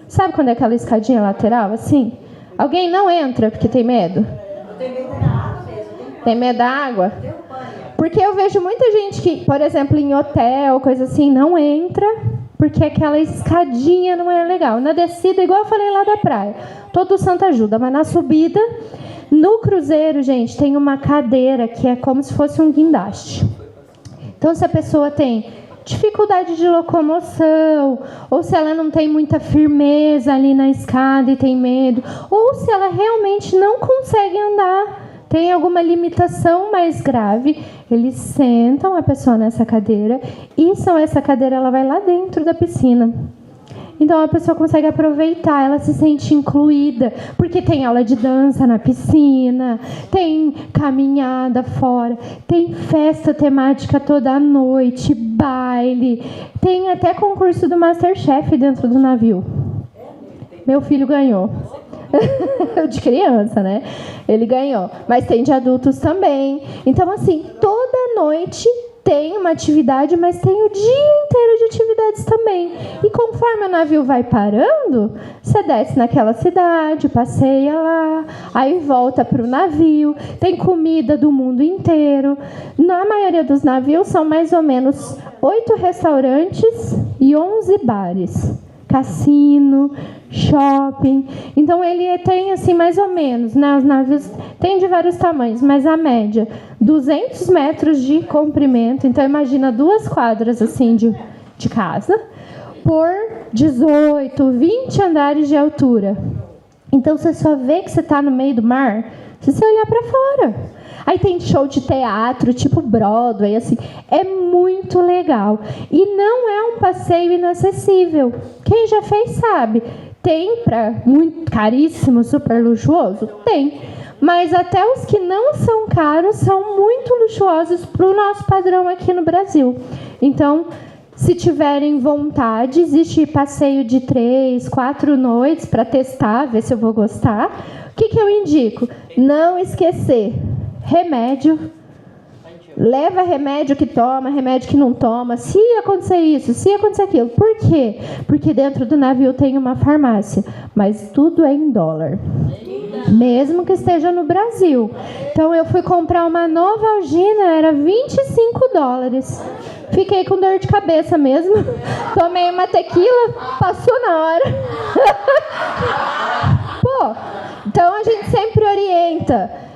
Sabe quando é aquela escadinha lateral, assim? Alguém não entra porque tem medo? Tem medo da água mesmo. Tem medo da água? Porque eu vejo muita gente que, por exemplo, em hotel, coisa assim, não entra porque aquela escadinha não é legal. Na descida, igual eu falei lá da praia, todo santo ajuda, mas na subida, no cruzeiro, gente, tem uma cadeira que é como se fosse um guindaste. Então, se a pessoa tem dificuldade de locomoção, ou se ela não tem muita firmeza ali na escada e tem medo, ou se ela realmente não consegue andar, tem alguma limitação mais grave, eles sentam a pessoa nessa cadeira e essa cadeira ela vai lá dentro da piscina. Então a pessoa consegue aproveitar, ela se sente incluída, porque tem aula de dança na piscina, tem caminhada fora, tem festa temática toda noite, baile, tem até concurso do MasterChef dentro do navio. Meu filho ganhou. De criança, né? Ele ganhou. Mas tem de adultos também. Então, assim, toda noite tem uma atividade, mas tem o dia inteiro de atividades também. E conforme o navio vai parando, você desce naquela cidade, passeia lá, aí volta para o navio, tem comida do mundo inteiro. Na maioria dos navios são mais ou menos 8 restaurantes e 11 bares. Cassino, shopping. Então ele tem assim mais ou menos, né? Os navios têm de vários tamanhos, mas a média 200 metros de comprimento. Então imagina 2 quadras assim de casa por 18, 20 andares de altura. Então você só vê que você está no meio do mar se você olhar para fora. Aí tem show de teatro, tipo Broadway, assim, é muito legal. E não é um passeio inacessível. Quem já fez sabe. Tem para muito caríssimo, super luxuoso? Tem. Mas até os que não são caros são muito luxuosos para o nosso padrão aqui no Brasil. Então, se tiverem vontade, existe passeio de 3, 4 noites para testar, ver se eu vou gostar. O que eu indico? Não esquecer. Remédio, leva remédio que toma, remédio que não toma, se acontecer isso, se acontecer aquilo. Por quê? Porque dentro do navio tem uma farmácia, mas tudo é em dólar, mesmo que esteja no Brasil. Então eu fui comprar uma Novalgina, era $25. Fiquei com dor de cabeça mesmo, tomei uma tequila, passou na hora. Pô, então a gente sempre orienta.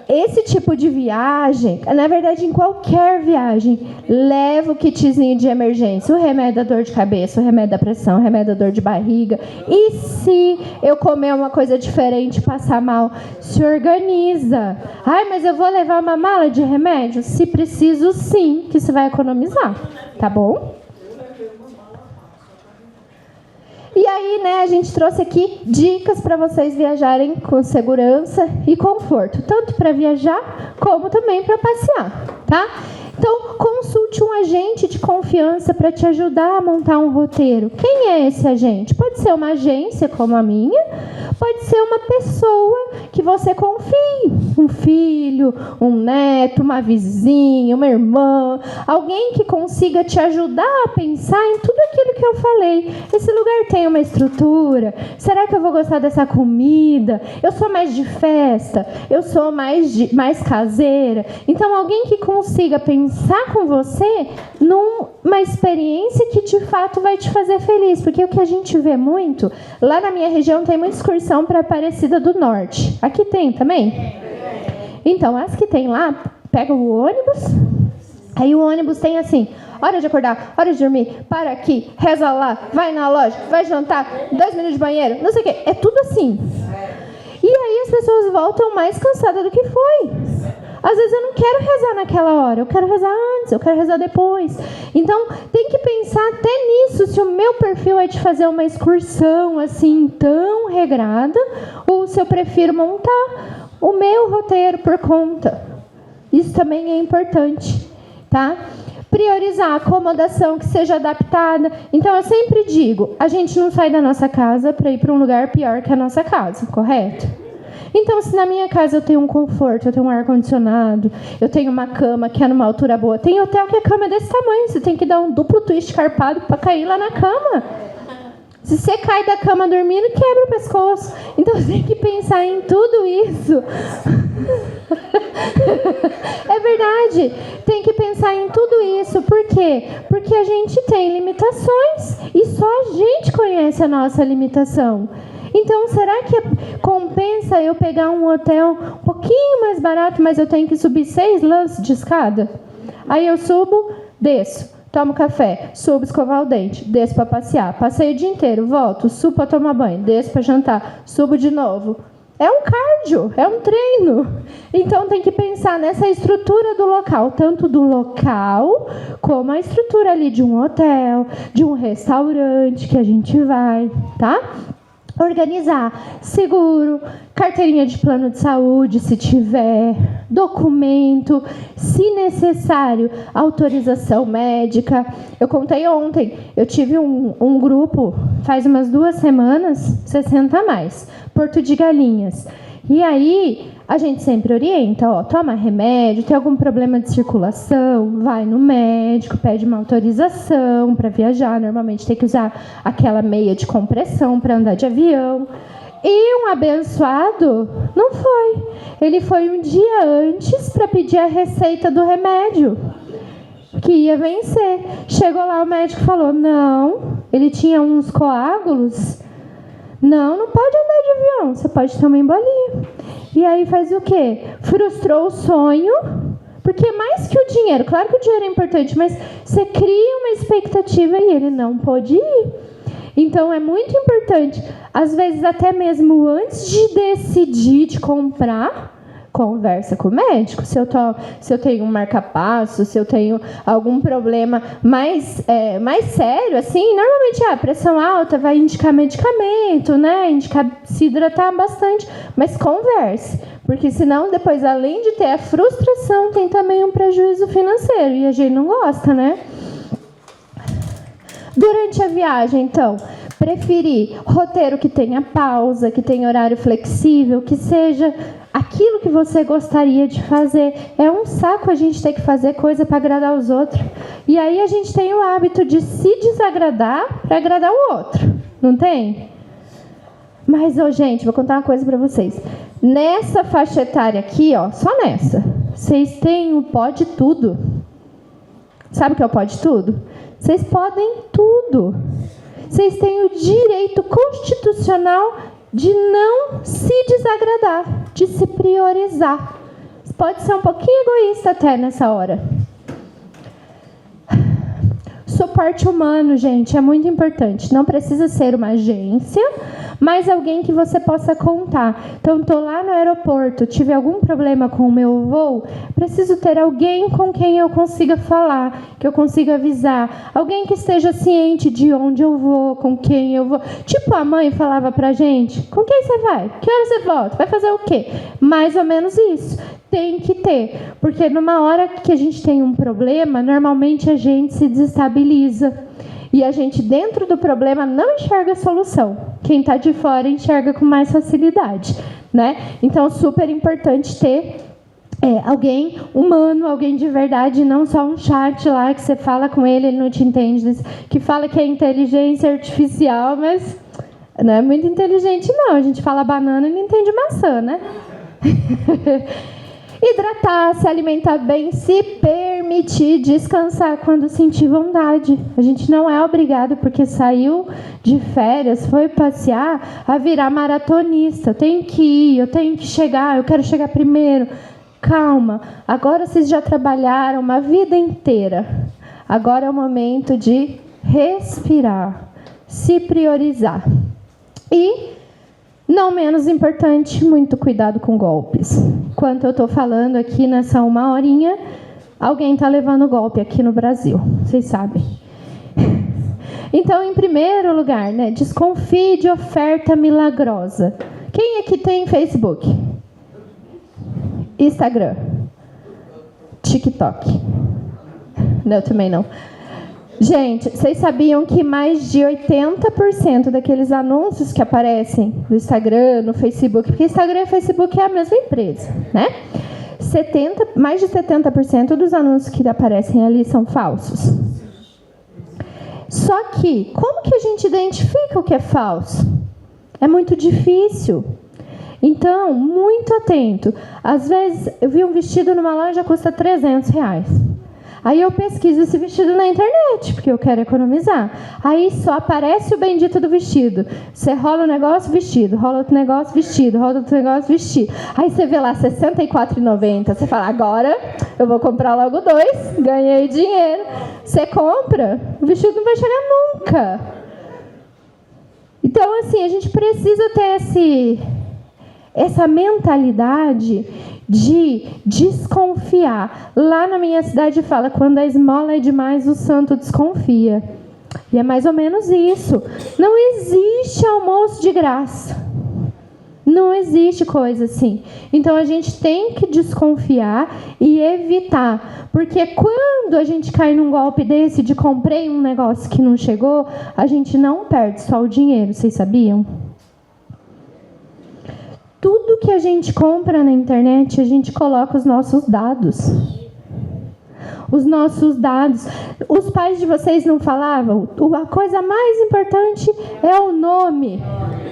esse tipo de viagem, na verdade, em qualquer viagem, leva o kitzinho de emergência, o remédio da dor de cabeça, o remédio da pressão, o remédio da dor de barriga. E se eu comer uma coisa diferente, passar mal, se organiza. Ai, mas eu vou levar uma mala de remédio? Se preciso, sim, que você vai economizar, tá bom? E aí, né, a gente trouxe aqui dicas para vocês viajarem com segurança e conforto, tanto para viajar como também para passear, tá? Então, consulte um agente de confiança para te ajudar a montar um roteiro. Quem é esse agente? Pode ser uma agência como a minha, pode ser uma pessoa que você confie. Um filho, um neto, uma vizinha, uma irmã. Alguém que consiga te ajudar a pensar em tudo aquilo que eu falei. Esse lugar tem uma estrutura? Será que eu vou gostar dessa comida? Eu sou mais de festa? Eu sou mais caseira? Então, alguém que consiga pensar com você numa experiência que de fato vai te fazer feliz, porque o que a gente vê muito, lá na minha região tem muita excursão para Aparecida do Norte. Aqui tem também? Então, as que tem lá, pega o ônibus, aí o ônibus tem assim, hora de acordar, hora de dormir, para aqui, reza lá, vai na loja, vai jantar, 2 minutos de banheiro, não sei o quê, é tudo assim. E aí as pessoas voltam mais cansadas do que foi. Às vezes eu não quero rezar naquela hora, eu quero rezar antes, eu quero rezar depois. Então, tem que pensar até nisso, se o meu perfil é de fazer uma excursão assim tão regrada, ou se eu prefiro montar o meu roteiro por conta. Isso também é importante, tá? Priorizar a acomodação que seja adaptada. Então, eu sempre digo, a gente não sai da nossa casa para ir para um lugar pior que a nossa casa, correto? Então, se na minha casa eu tenho um conforto, eu tenho um ar-condicionado, eu tenho uma cama que é numa altura boa, tem hotel que a cama é desse tamanho, você tem que dar um duplo twist carpado para cair lá na cama. Se você cai da cama dormindo, quebra o pescoço. Então, você tem que pensar em tudo isso. É verdade. Tem que pensar em tudo isso. Por quê? Porque a gente tem limitações. E só a gente conhece a nossa limitação. Então, será que compensa eu pegar um hotel um pouquinho mais barato, mas eu tenho que subir 6 lances de escada? Aí eu subo, desço. Tomo café, subo escovar o dente, desço para passear, passei o dia inteiro, volto, subo para tomar banho, desço para jantar, subo de novo. É um cardio, é um treino. Então tem que pensar nessa estrutura do local, tanto do local como a estrutura ali de um hotel, de um restaurante que a gente vai, tá? Organizar seguro, carteirinha de plano de saúde, se tiver, documento, se necessário, autorização médica. Eu contei ontem, eu tive um grupo, faz umas 2 semanas, 60 a mais, Porto de Galinhas. E aí, a gente sempre orienta, ó, toma remédio, tem algum problema de circulação, vai no médico, pede uma autorização para viajar. Normalmente tem que usar aquela meia de compressão para andar de avião. E um abençoado não foi. Ele foi um dia antes para pedir a receita do remédio, que ia vencer. Chegou lá, o médico falou, não, ele tinha uns coágulos. Não pode andar de avião, você pode ter uma embolia. E aí faz o quê? Frustrou o sonho, porque mais que o dinheiro, claro que o dinheiro é importante, mas você cria uma expectativa e ele não pôde ir. Então é muito importante, às vezes até mesmo antes de decidir de comprar, conversa com o médico. Se eu tenho um marca-passo, se eu tenho algum problema mais sério, assim, normalmente pressão alta vai indicar medicamento, né? Indicar se hidratar bastante, mas converse, porque senão depois, além de ter a frustração, tem também um prejuízo financeiro e a gente não gosta, né? Durante a viagem, então, preferir roteiro que tenha pausa, que tenha horário flexível, que seja aquilo que você gostaria de fazer. É um saco a gente ter que fazer coisa para agradar os outros. E aí a gente tem o hábito de se desagradar para agradar o outro. Não tem? Mas, gente, vou contar uma coisa para vocês. Nessa faixa etária aqui, só nessa, vocês têm o pode tudo. Sabe o que é o pode tudo? Vocês podem tudo. Vocês têm o direito constitucional de não se desagradar, de se priorizar. pode ser um pouquinho egoísta até nessa hora. Suporte humano, gente, é muito importante. Não precisa ser uma agência, mas alguém que você possa contar. Então, estou lá no aeroporto, tive algum problema com o meu voo, preciso ter alguém com quem eu consiga falar, que eu consiga avisar. Alguém que esteja ciente de onde eu vou, com quem eu vou. Tipo, a mãe falava pra gente, com quem você vai? Que hora você volta? Vai fazer o quê? Mais ou menos isso. Tem que ter, porque numa hora que a gente tem um problema, normalmente a gente se desestabiliza. E a gente, dentro do problema, não enxerga a solução. Quem está de fora enxerga com mais facilidade, né? Então, super importante ter alguém humano, alguém de verdade, não só um chat lá que você fala com ele não te entende, que fala que é inteligência artificial, mas não é muito inteligente, não. A gente fala banana e não entende maçã, né? Hidratar, se alimentar bem, se permitir descansar quando sentir vontade. A gente não é obrigado, porque saiu de férias, foi passear, a virar maratonista. Eu tenho que ir, eu tenho que chegar, eu quero chegar primeiro. Calma, agora vocês já trabalharam uma vida inteira. Agora é o momento de respirar, se priorizar. E, não menos importante, muito cuidado com golpes. Enquanto eu estou falando aqui nessa 1 horinha, alguém está levando golpe aqui no Brasil. Vocês sabem. Então, em primeiro lugar, né, desconfie de oferta milagrosa. Quem aqui tem Facebook? Instagram? TikTok? Não, também não. Gente, vocês sabiam que mais de 80% daqueles anúncios que aparecem no Instagram, no Facebook, porque Instagram e Facebook é a mesma empresa, né? Mais de 70% dos anúncios que aparecem ali são falsos. Só que, como que a gente identifica o que é falso? É muito difícil. Então, muito atento. Às vezes, eu vi um vestido numa loja que custa R$300. Aí eu pesquiso esse vestido na internet, porque eu quero economizar. Aí só aparece o bendito do vestido. Você rola um negócio, vestido. Rola outro negócio, vestido. Rola outro negócio, vestido. Aí você vê lá R$64,90. Você fala, agora eu vou comprar logo 2. Ganhei dinheiro. Você compra, o vestido não vai chegar nunca. Então, assim, a gente precisa ter essa mentalidade de desconfiar. Lá na minha cidade fala, quando a esmola é demais, o santo desconfia. E é mais ou menos isso. Não existe almoço de graça. Não existe coisa assim. Então, a gente tem que desconfiar e evitar. Porque quando a gente cai num golpe desse de comprei um negócio que não chegou, a gente não perde só o dinheiro. Vocês sabiam? Tudo que a gente compra na internet, a gente coloca os nossos dados. Os nossos dados. Os pais de vocês não falavam? A coisa mais importante é o nome.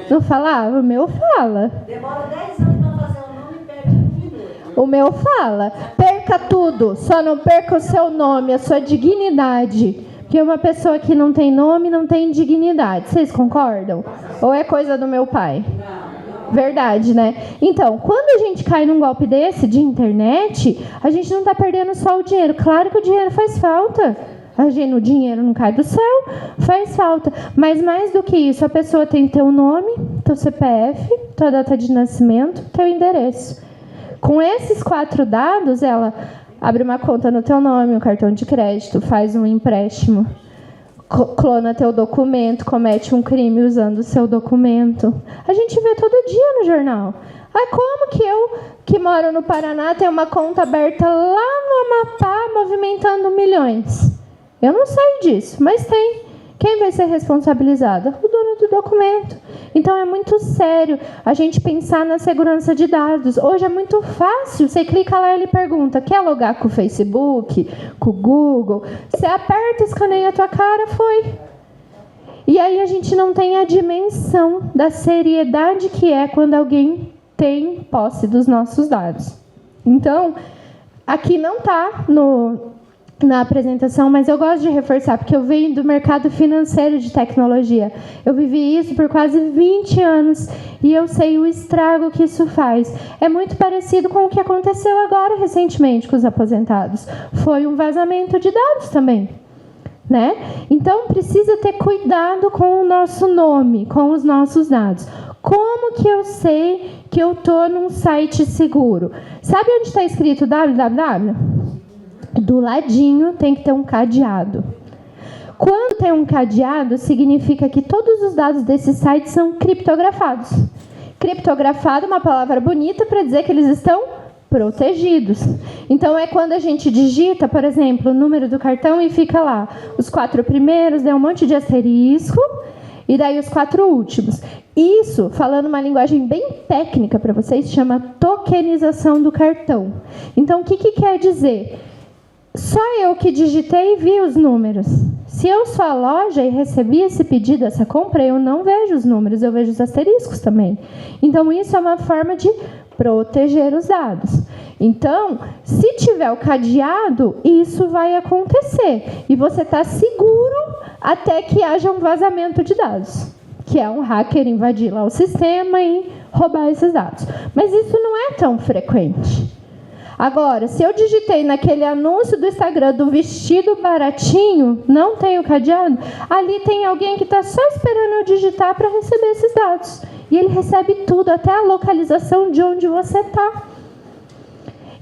Não falava? O meu fala. Demora 10 anos para fazer o nome e perde 1 minuto. O meu fala. Perca tudo, só não perca o seu nome, a sua dignidade. Porque uma pessoa que não tem nome não tem dignidade. Vocês concordam? Ou é coisa do meu pai? Não. Verdade, né? Então, quando a gente cai num golpe desse de internet, a gente não está perdendo só o dinheiro. Claro que o dinheiro faz falta. O dinheiro não cai do céu, faz falta. Mas mais do que isso, a pessoa tem teu nome, teu CPF, tua data de nascimento, teu endereço. Com esses 4 dados, ela abre uma conta no teu nome, um cartão de crédito, faz um empréstimo, clona teu documento, comete um crime usando o seu documento. A gente vê todo dia no jornal. Como que eu, que moro no Paraná, tenho uma conta aberta lá no Amapá, movimentando milhões? Eu não sei disso, mas tem. Quem vai ser responsabilizado? O dono do documento. Então, é muito sério a gente pensar na segurança de dados. Hoje é muito fácil. Você clica lá e ele pergunta, quer logar com o Facebook, com o Google? Você aperta, escaneia a tua cara, foi. E aí a gente não tem a dimensão da seriedade que é quando alguém tem posse dos nossos dados. Então, aqui não está na apresentação, mas eu gosto de reforçar, porque eu venho do mercado financeiro de tecnologia. Eu vivi isso por quase 20 anos e eu sei o estrago que isso faz. É muito parecido com o que aconteceu agora, recentemente, com os aposentados. Foi um vazamento de dados também, né? Então, precisa ter cuidado com o nosso nome, com os nossos dados. Como que eu sei que eu estou num site seguro? Sabe onde está escrito www? Do ladinho tem que ter um cadeado. Quando tem um cadeado, significa que todos os dados desse site são criptografados. Criptografado é uma palavra bonita para dizer que eles estão protegidos. Então, é quando a gente digita, por exemplo, o número do cartão e fica lá os 4 primeiros, dá um monte de asterisco, e daí os 4 últimos. Isso, falando uma linguagem bem técnica para vocês, chama tokenização do cartão. Então, o que quer dizer? Só eu que digitei e vi os números. Se eu sou a loja e recebi esse pedido, essa compra, eu não vejo os números, eu vejo os asteriscos também. Então, isso é uma forma de proteger os dados. Então, se tiver o cadeado, isso vai acontecer. E você está seguro até que haja um vazamento de dados, que é um hacker invadir lá o sistema e roubar esses dados. Mas isso não é tão frequente. Agora, se eu digitei naquele anúncio do Instagram do vestido baratinho, não tem o cadeado, ali tem alguém que está só esperando eu digitar para receber esses dados. E ele recebe tudo, até a localização de onde você está.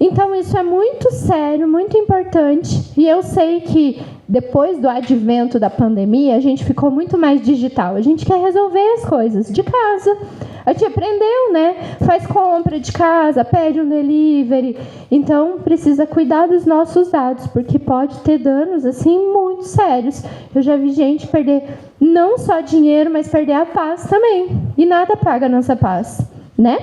Então, isso é muito sério, muito importante. E eu sei que depois do advento da pandemia, a gente ficou muito mais digital. A gente quer resolver as coisas de casa. A gente aprendeu, né? Faz compra de casa, pede um delivery. Então, precisa cuidar dos nossos dados, porque pode ter danos, assim, muito sérios. Eu já vi gente perder não só dinheiro, mas perder a paz também. E nada paga a nossa paz, né?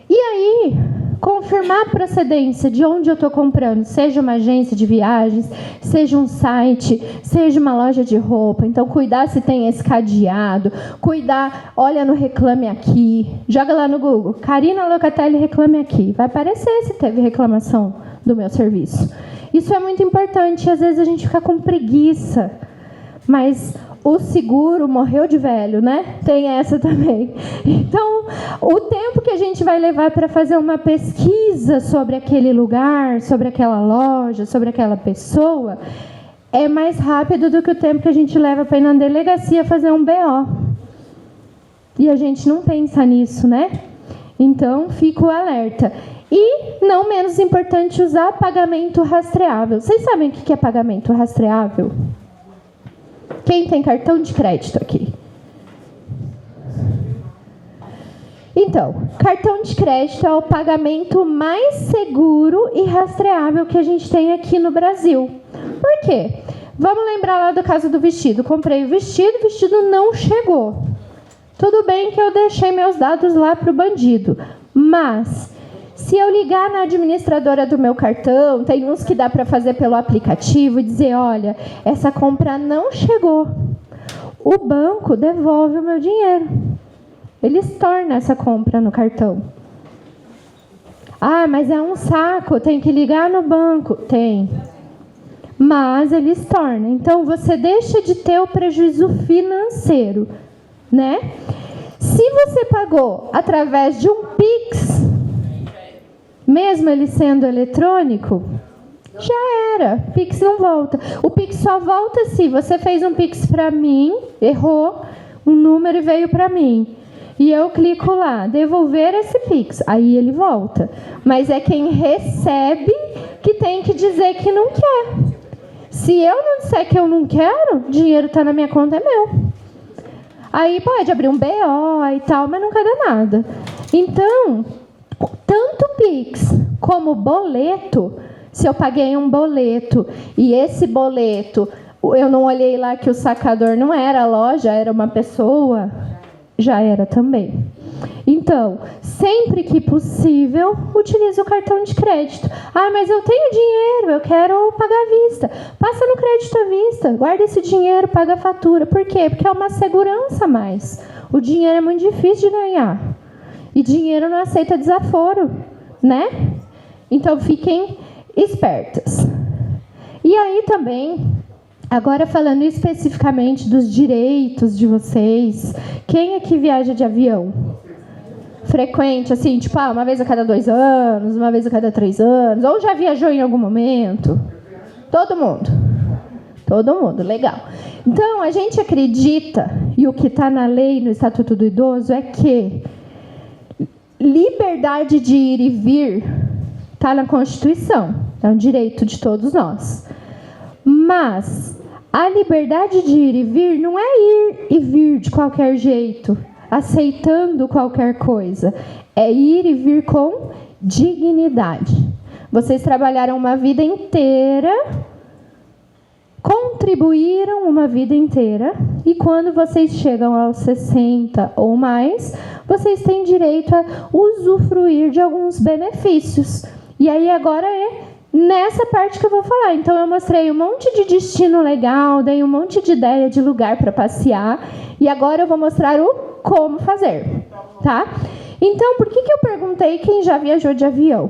E aí, confirmar a procedência de onde eu estou comprando, seja uma agência de viagens, seja um site, seja uma loja de roupa. Então, cuidar se tem esse cadeado, cuidar, olha no Reclame Aqui, joga lá no Google, Karina Locatelli Reclame Aqui. Vai aparecer se teve reclamação do meu serviço. Isso é muito importante, às vezes a gente fica com preguiça, mas o seguro morreu de velho, né? Tem essa também. Então, o tempo que a gente vai levar para fazer uma pesquisa sobre aquele lugar, sobre aquela loja, sobre aquela pessoa, é mais rápido do que o tempo que a gente leva para ir na delegacia fazer um BO. E a gente não pensa nisso, né? Então, fica o alerta. E, não menos importante, usar pagamento rastreável. Vocês sabem o que é pagamento rastreável? Quem tem cartão de crédito aqui? Então, cartão de crédito é o pagamento mais seguro e rastreável que a gente tem aqui no Brasil. Por quê? Vamos lembrar lá do caso do vestido. Comprei o vestido não chegou. Tudo bem que eu deixei meus dados lá para o bandido, mas se eu ligar na administradora do meu cartão, tem uns que dá para fazer pelo aplicativo e dizer, olha, essa compra não chegou. O banco devolve o meu dinheiro. Eles tornam essa compra no cartão. Ah, mas é um saco, tem que ligar no banco. Tem. Mas eles tornam. Então, você deixa de ter o prejuízo financeiro, né? Se você pagou através de um Pix, mesmo ele sendo eletrônico, já era. Pix não volta. O Pix só volta se você fez um Pix para mim, errou um número e veio para mim. E eu clico lá, devolver esse Pix. Aí ele volta. Mas é quem recebe que tem que dizer que não quer. Se eu não disser que eu não quero, o dinheiro está na minha conta, é meu. Aí pode abrir um BO e tal, mas nunca dá nada. Então, tanto Pix como boleto, se eu paguei um boleto e esse boleto, eu não olhei lá que o sacador não era a loja, era uma pessoa, já era também. Então, sempre que possível, utilize o cartão de crédito. Ah, mas eu tenho dinheiro, eu quero pagar à vista. Passa no crédito à vista, guarda esse dinheiro, paga a fatura. Por quê? Porque é uma segurança a mais. O dinheiro é muito difícil de ganhar. E dinheiro não aceita desaforo, né? Então, fiquem espertas. também, agora falando especificamente dos direitos de vocês, quem aqui viaja de avião? Frequente, assim, tipo, uma vez a cada 2 anos, uma vez a cada 3 anos, ou já viajou em algum momento? Todo mundo. Todo mundo, legal. Então, a gente acredita, e o que está na lei, no Estatuto do Idoso, é que liberdade de ir e vir está na Constituição, é um direito de todos nós. Mas a liberdade de ir e vir não é ir e vir de qualquer jeito, aceitando qualquer coisa. É ir e vir com dignidade. Vocês trabalharam uma vida inteira, contribuíram uma vida inteira, e quando vocês chegam aos 60 ou mais, vocês têm direito a usufruir de alguns benefícios. E aí agora é nessa parte que eu vou falar. Então eu mostrei um monte de destino legal, dei um monte de ideia de lugar para passear, e agora eu vou mostrar o como fazer, tá? Então, por que eu perguntei quem já viajou de avião?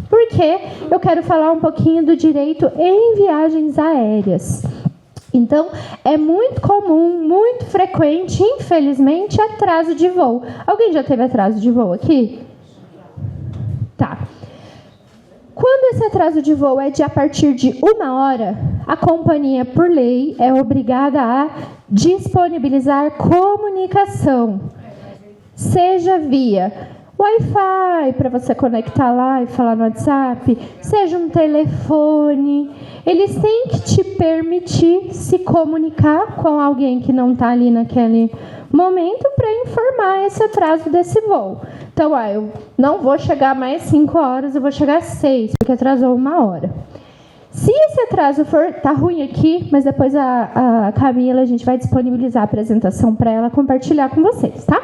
Porque eu quero falar um pouquinho do direito em viagens aéreas. Então, é muito comum, muito frequente, infelizmente, atraso de voo. Alguém já teve atraso de voo aqui? Tá. Quando esse atraso de voo é de a partir de 1 hora, a companhia, por lei, é obrigada a disponibilizar comunicação, seja via Wi-Fi, para você conectar lá e falar no WhatsApp, seja um telefone. Eles têm que te permitir se comunicar com alguém que não está ali naquele momento para informar esse atraso desse voo. Então, eu não vou chegar mais 5 horas, eu vou chegar às 6, porque atrasou 1 hora. Se esse atraso for... Tá ruim aqui, mas depois a Camila, a gente vai disponibilizar a apresentação para ela compartilhar com vocês, tá?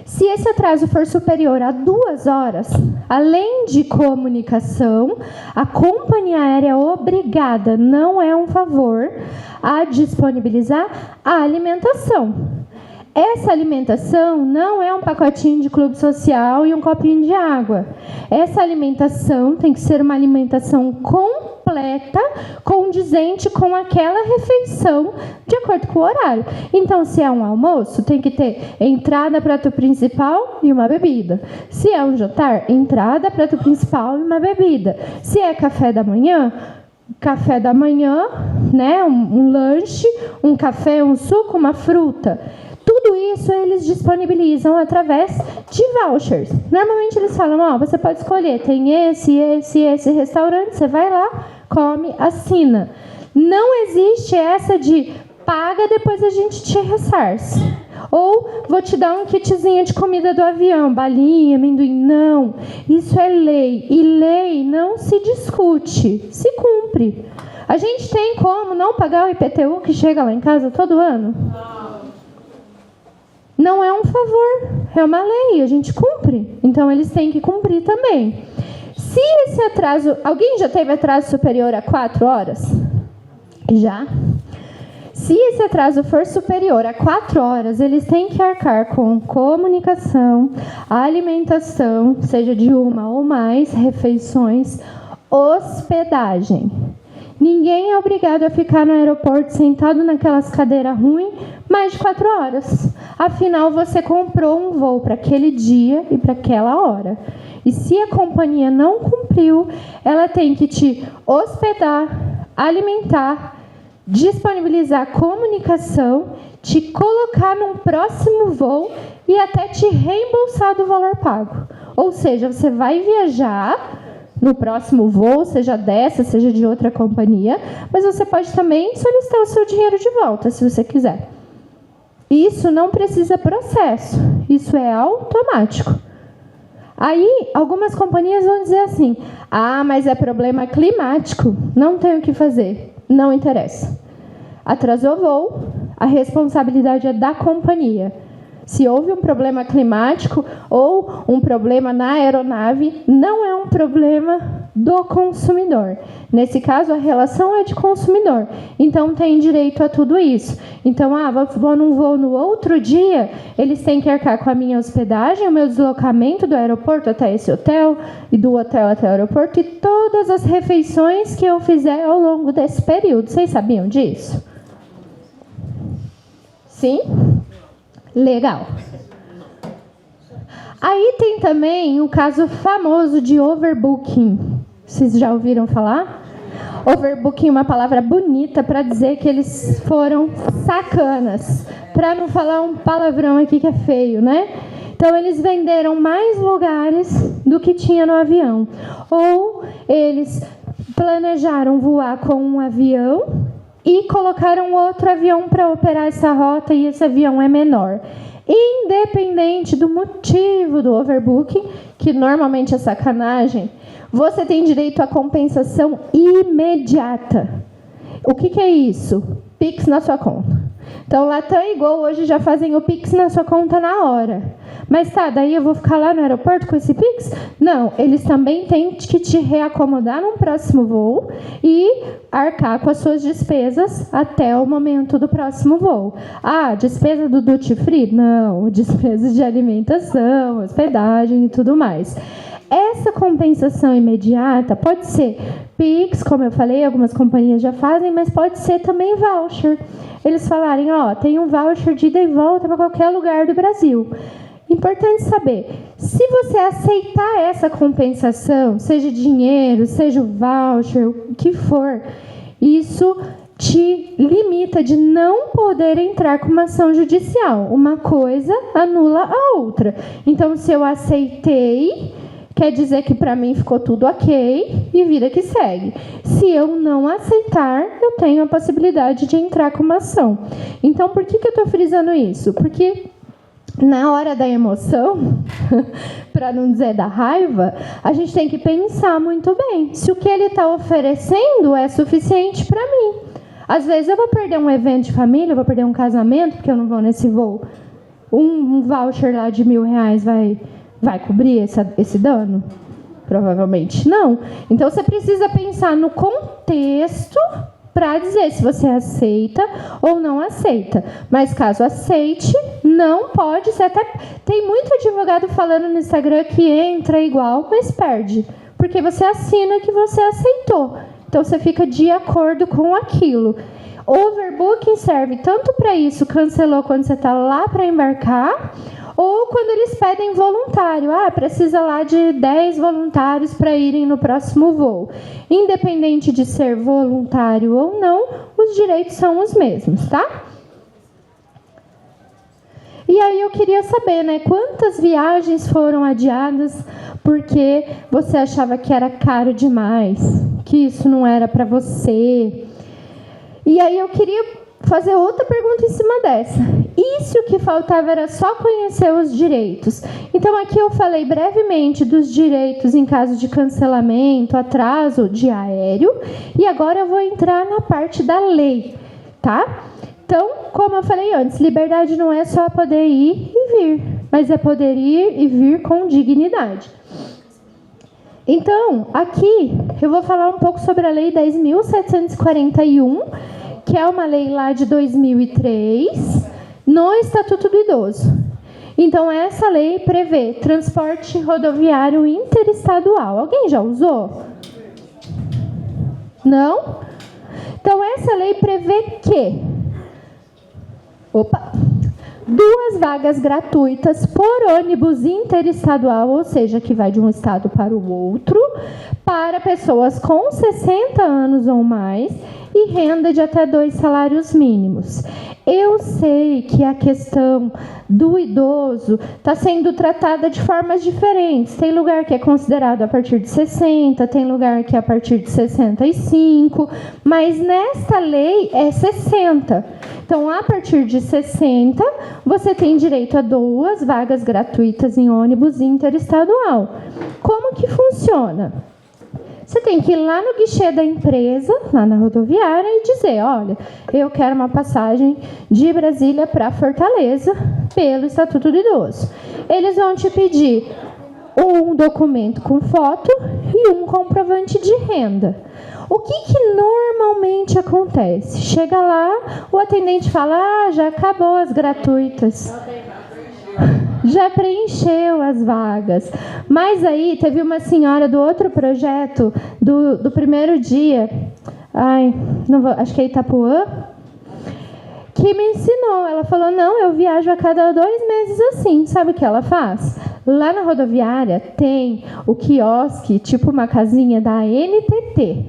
Se esse atraso for superior a 2 horas, além de comunicação, a companhia aérea é obrigada, não é um favor, a disponibilizar a alimentação. Essa alimentação não é um pacotinho de clube social e um copinho de água. Essa alimentação tem que ser uma alimentação completa, condizente com aquela refeição, de acordo com o horário. Então, se é um almoço, tem que ter entrada, prato principal e uma bebida. Se é um jantar, entrada, prato principal e uma bebida. Se é café da manhã, né, um lanche, um café, um suco, uma fruta. Tudo isso eles disponibilizam através de vouchers. Normalmente eles falam, você pode escolher, tem esse restaurante, você vai lá, come, assina. Não existe essa de paga, depois a gente te ressarce. Ou vou te dar um kitzinho de comida do avião, balinha, amendoim. Não, isso é lei. E lei não se discute, se cumpre. A gente tem como não pagar o IPTU que chega lá em casa todo ano? Não é um favor, é uma lei, a gente cumpre. Então, eles têm que cumprir também. Se esse atraso... Alguém já teve atraso superior a 4 horas? Já? Se esse atraso for superior a 4 horas, eles têm que arcar com comunicação, alimentação, seja de 1 ou mais refeições, hospedagem. Ninguém é obrigado a ficar no aeroporto sentado naquelas cadeiras ruins mais de 4 horas. Afinal, você comprou um voo para aquele dia e para aquela hora. E se a companhia não cumpriu, ela tem que te hospedar, alimentar, disponibilizar comunicação, te colocar num próximo voo e até te reembolsar do valor pago. Ou seja, você vai viajar no próximo voo, seja dessa, seja de outra companhia, mas você pode também solicitar o seu dinheiro de volta, se você quiser. Isso não precisa processo, isso é automático. Aí, algumas companhias vão dizer assim, mas é problema climático, não tem o que fazer, não interessa. Atrasou o voo, a responsabilidade é da companhia. Se houve um problema climático ou um problema na aeronave, não é um problema do consumidor. Nesse caso, a relação é de consumidor. Então, tem direito a tudo isso. Então, vou num voo no outro dia, eles têm que arcar com a minha hospedagem, o meu deslocamento do aeroporto até esse hotel, e do hotel até o aeroporto, e todas as refeições que eu fizer ao longo desse período. Vocês sabiam disso? Sim? Legal. Aí tem também o caso famoso de overbooking. Vocês já ouviram falar? Overbooking é uma palavra bonita para dizer que eles foram sacanas. Para não falar um palavrão aqui que é feio, né? Então, eles venderam mais lugares do que tinha no avião. Ou eles planejaram voar com um avião e colocaram outro avião para operar essa rota e esse avião é menor. Independente do motivo do overbooking, que normalmente é sacanagem, você tem direito à compensação imediata. O que é isso? Pix na sua conta. Então, Latam e Gol hoje já fazem o Pix na sua conta na hora. Mas daí eu vou ficar lá no aeroporto com esse Pix? Não, eles também têm que te reacomodar num próximo voo e arcar com as suas despesas até o momento do próximo voo. Despesa do duty free? Não, despesas de alimentação, hospedagem e tudo mais. Essa compensação imediata pode ser Pix, como eu falei, algumas companhias já fazem, mas pode ser também voucher. Eles falarem, tem um voucher de ida e volta para qualquer lugar do Brasil. Importante saber, se você aceitar essa compensação, seja dinheiro, seja o voucher, o que for, isso te limita de não poder entrar com uma ação judicial. Uma coisa anula a outra. Então, se eu aceitei, quer dizer que para mim ficou tudo ok e vida que segue. Se eu não aceitar, eu tenho a possibilidade de entrar com uma ação. Então, por que eu estou frisando isso? Porque na hora da emoção, para não dizer da raiva, a gente tem que pensar muito bem se o que ele está oferecendo é suficiente para mim. Às vezes eu vou perder um evento de família, eu vou perder um casamento, porque eu não vou nesse voo. Um voucher lá de R$1.000 vai cobrir esse dano? Provavelmente não. Então, você precisa pensar no contexto para dizer se você aceita ou não aceita. Mas, caso aceite, não pode ser. Até tem muito advogado falando no Instagram que entra igual, mas perde. Porque você assina que você aceitou. Então, você fica de acordo com aquilo. Overbooking serve tanto para isso, cancelou quando você está lá para embarcar, ou quando eles pedem voluntário. Precisa lá de 10 voluntários para irem no próximo voo. Independente de ser voluntário ou não, os direitos são os mesmos, tá? E aí eu queria saber, quantas viagens foram adiadas porque você achava que era caro demais, que isso não era para você. E aí eu queria fazer outra pergunta em cima dessa. E se o que faltava era só conhecer os direitos? Então, aqui eu falei brevemente dos direitos em caso de cancelamento, atraso de aéreo. E agora eu vou entrar na parte da lei, tá? Então, como eu falei antes, liberdade não é só poder ir e vir, mas é poder ir e vir com dignidade. Então, aqui eu vou falar um pouco sobre a Lei 10.741, que é uma lei lá de 2003, no Estatuto do Idoso. Então, essa lei prevê transporte rodoviário interestadual. Alguém já usou? Não? Então, essa lei prevê que 2 vagas gratuitas por ônibus interestadual, ou seja, que vai de um estado para o outro, para pessoas com 60 anos ou mais e renda de até 2 salários mínimos. Eu sei que a questão do idoso está sendo tratada de formas diferentes. Tem lugar que é considerado a partir de 60, tem lugar que é a partir de 65, mas nesta lei é 60. Então, a partir de 60, você tem direito a 2 vagas gratuitas em ônibus interestadual. Como que funciona? Você tem que ir lá no guichê da empresa, lá na rodoviária, e dizer, olha, eu quero uma passagem de Brasília para Fortaleza pelo Estatuto do Idoso. Eles vão te pedir um documento com foto e um comprovante de renda. O que normalmente acontece? Chega lá, o atendente fala, já acabou as gratuitas. Já preencheu as vagas. Mas aí teve uma senhora do outro projeto, do primeiro dia, acho que é Itapuã, que me ensinou. Ela falou, não, eu viajo a cada 2 meses assim. Sabe o que ela faz? Lá na rodoviária tem o quiosque, tipo uma casinha da ANTT,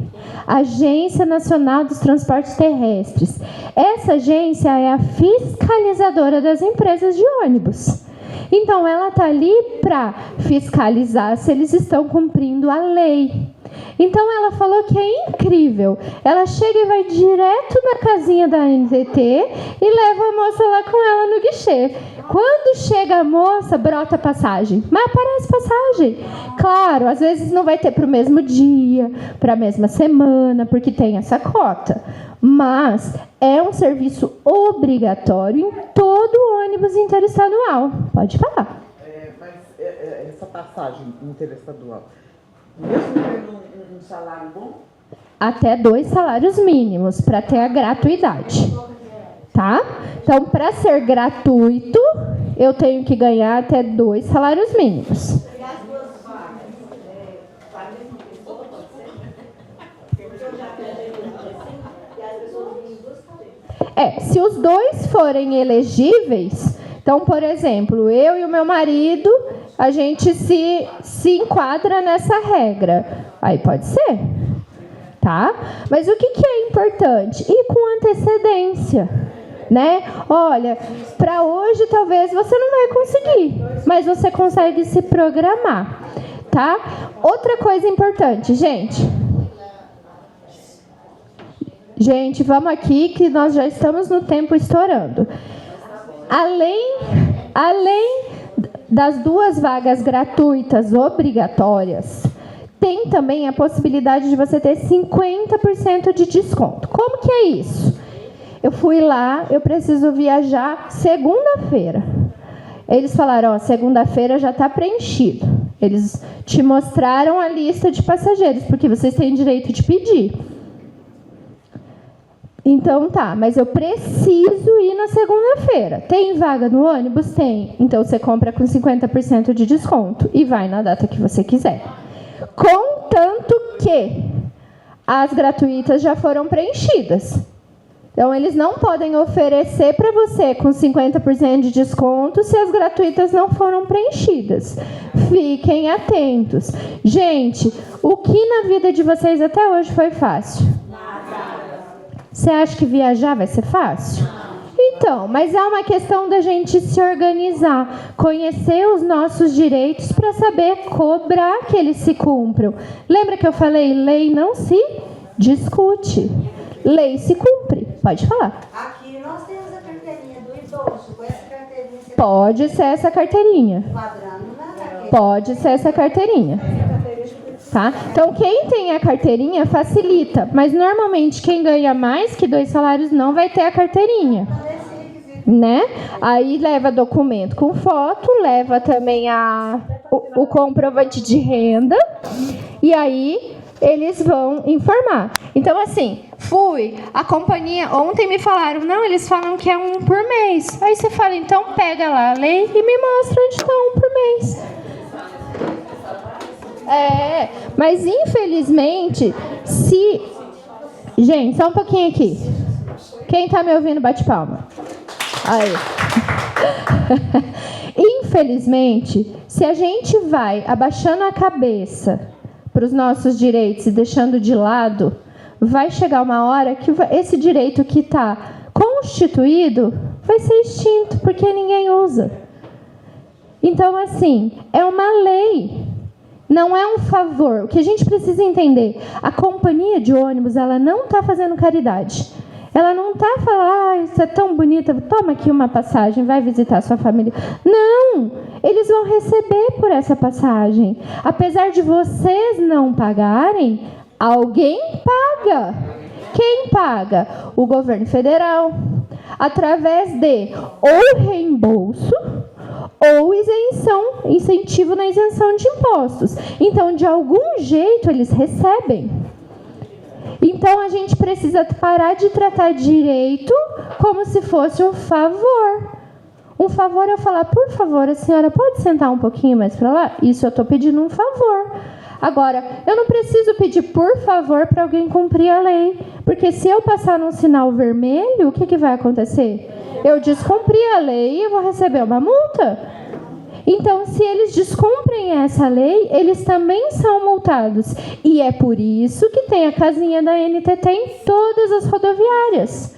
Agência Nacional dos Transportes Terrestres. Essa agência é a fiscalizadora das empresas de ônibus. Então, ela está ali para fiscalizar se eles estão cumprindo a lei. Então, ela falou que é incrível. Ela chega e vai direto na casinha da ANTT e leva a moça lá com ela no guichê. Quando chega a moça, brota passagem. Mas aparece passagem. Claro, às vezes não vai ter para o mesmo dia, para a mesma semana, porque tem essa cota. Mas é um serviço obrigatório em todo o ônibus interestadual. Pode falar. Mas essa passagem interestadual, mesmo tendo um salário bom? Até 2 salários mínimos para ter a gratuidade. Tá? Então, para ser gratuito, eu tenho que ganhar até 2 salários mínimos. Se os 2 forem elegíveis, então, por exemplo, eu e o meu marido, a gente se enquadra nessa regra. Aí pode ser, tá? Mas o que é importante? Ir com antecedência, né? Olha, para hoje talvez você não vai conseguir, mas você consegue se programar, tá? Outra coisa importante, gente. Gente, vamos aqui que nós já estamos no tempo estourando. Além das 2 vagas gratuitas obrigatórias, tem também a possibilidade de você ter 50% de desconto. Como que é isso? Eu fui lá, eu preciso viajar segunda-feira. Eles falaram, segunda-feira já está preenchido. Eles te mostraram a lista de passageiros, porque vocês têm direito de pedir. Então tá, mas eu preciso ir na segunda-feira. Tem vaga no ônibus? Tem. Então você compra com 50% de desconto e vai na data que você quiser. Contanto que as gratuitas já foram preenchidas. Então eles não podem oferecer para você com 50% de desconto se as gratuitas não foram preenchidas. Fiquem atentos. Gente, o que na vida de vocês até hoje foi fácil? Você acha que viajar vai ser fácil? Então, mas é uma questão da gente se organizar, conhecer os nossos direitos para saber cobrar que eles se cumpram. Lembra que eu falei, lei não se discute, lei se cumpre. Pode falar. Aqui nós temos a carteirinha do idoso, com essa carteirinha. Pode ser essa carteirinha. Pode ser essa carteirinha. Tá? Então, quem tem a carteirinha facilita, mas normalmente quem ganha mais que 2 salários não vai ter a carteirinha, né? Aí leva documento com foto, leva também o comprovante de renda e aí eles vão informar. Então, assim, a companhia, ontem me falaram, não, eles falam que é 1 por mês. Aí você fala, então pega lá a lei e me mostra onde está 1 por mês. Mas infelizmente, Gente, só um pouquinho aqui. Quem está me ouvindo, bate palma. Aí. Infelizmente, se a gente vai abaixando a cabeça para os nossos direitos e deixando de lado, vai chegar uma hora que esse direito que está constituído vai ser extinto, porque ninguém usa. Então, assim, é uma lei. Não é um favor. O que a gente precisa entender, a companhia de ônibus, ela não está fazendo caridade. Ela não está falando, isso é tão bonita, toma aqui uma passagem, vai visitar sua família. Não! Eles vão receber por essa passagem. Apesar de vocês não pagarem, alguém paga. Quem paga? O governo federal. Através de ou reembolso ou incentivo na isenção de impostos. Então, de algum jeito, eles recebem. Então, a gente precisa parar de tratar direito como se fosse um favor. Um favor é eu falar, por favor, a senhora pode sentar um pouquinho mais para lá? Isso eu estou pedindo um favor. Agora, eu não preciso pedir por favor para alguém cumprir a lei. Porque se eu passar num sinal vermelho, o que vai acontecer? Eu descumpri a lei e eu vou receber uma multa. Então, se eles descumprem essa lei, eles também são multados. E é por isso que tem a casinha da NTT em todas as rodoviárias.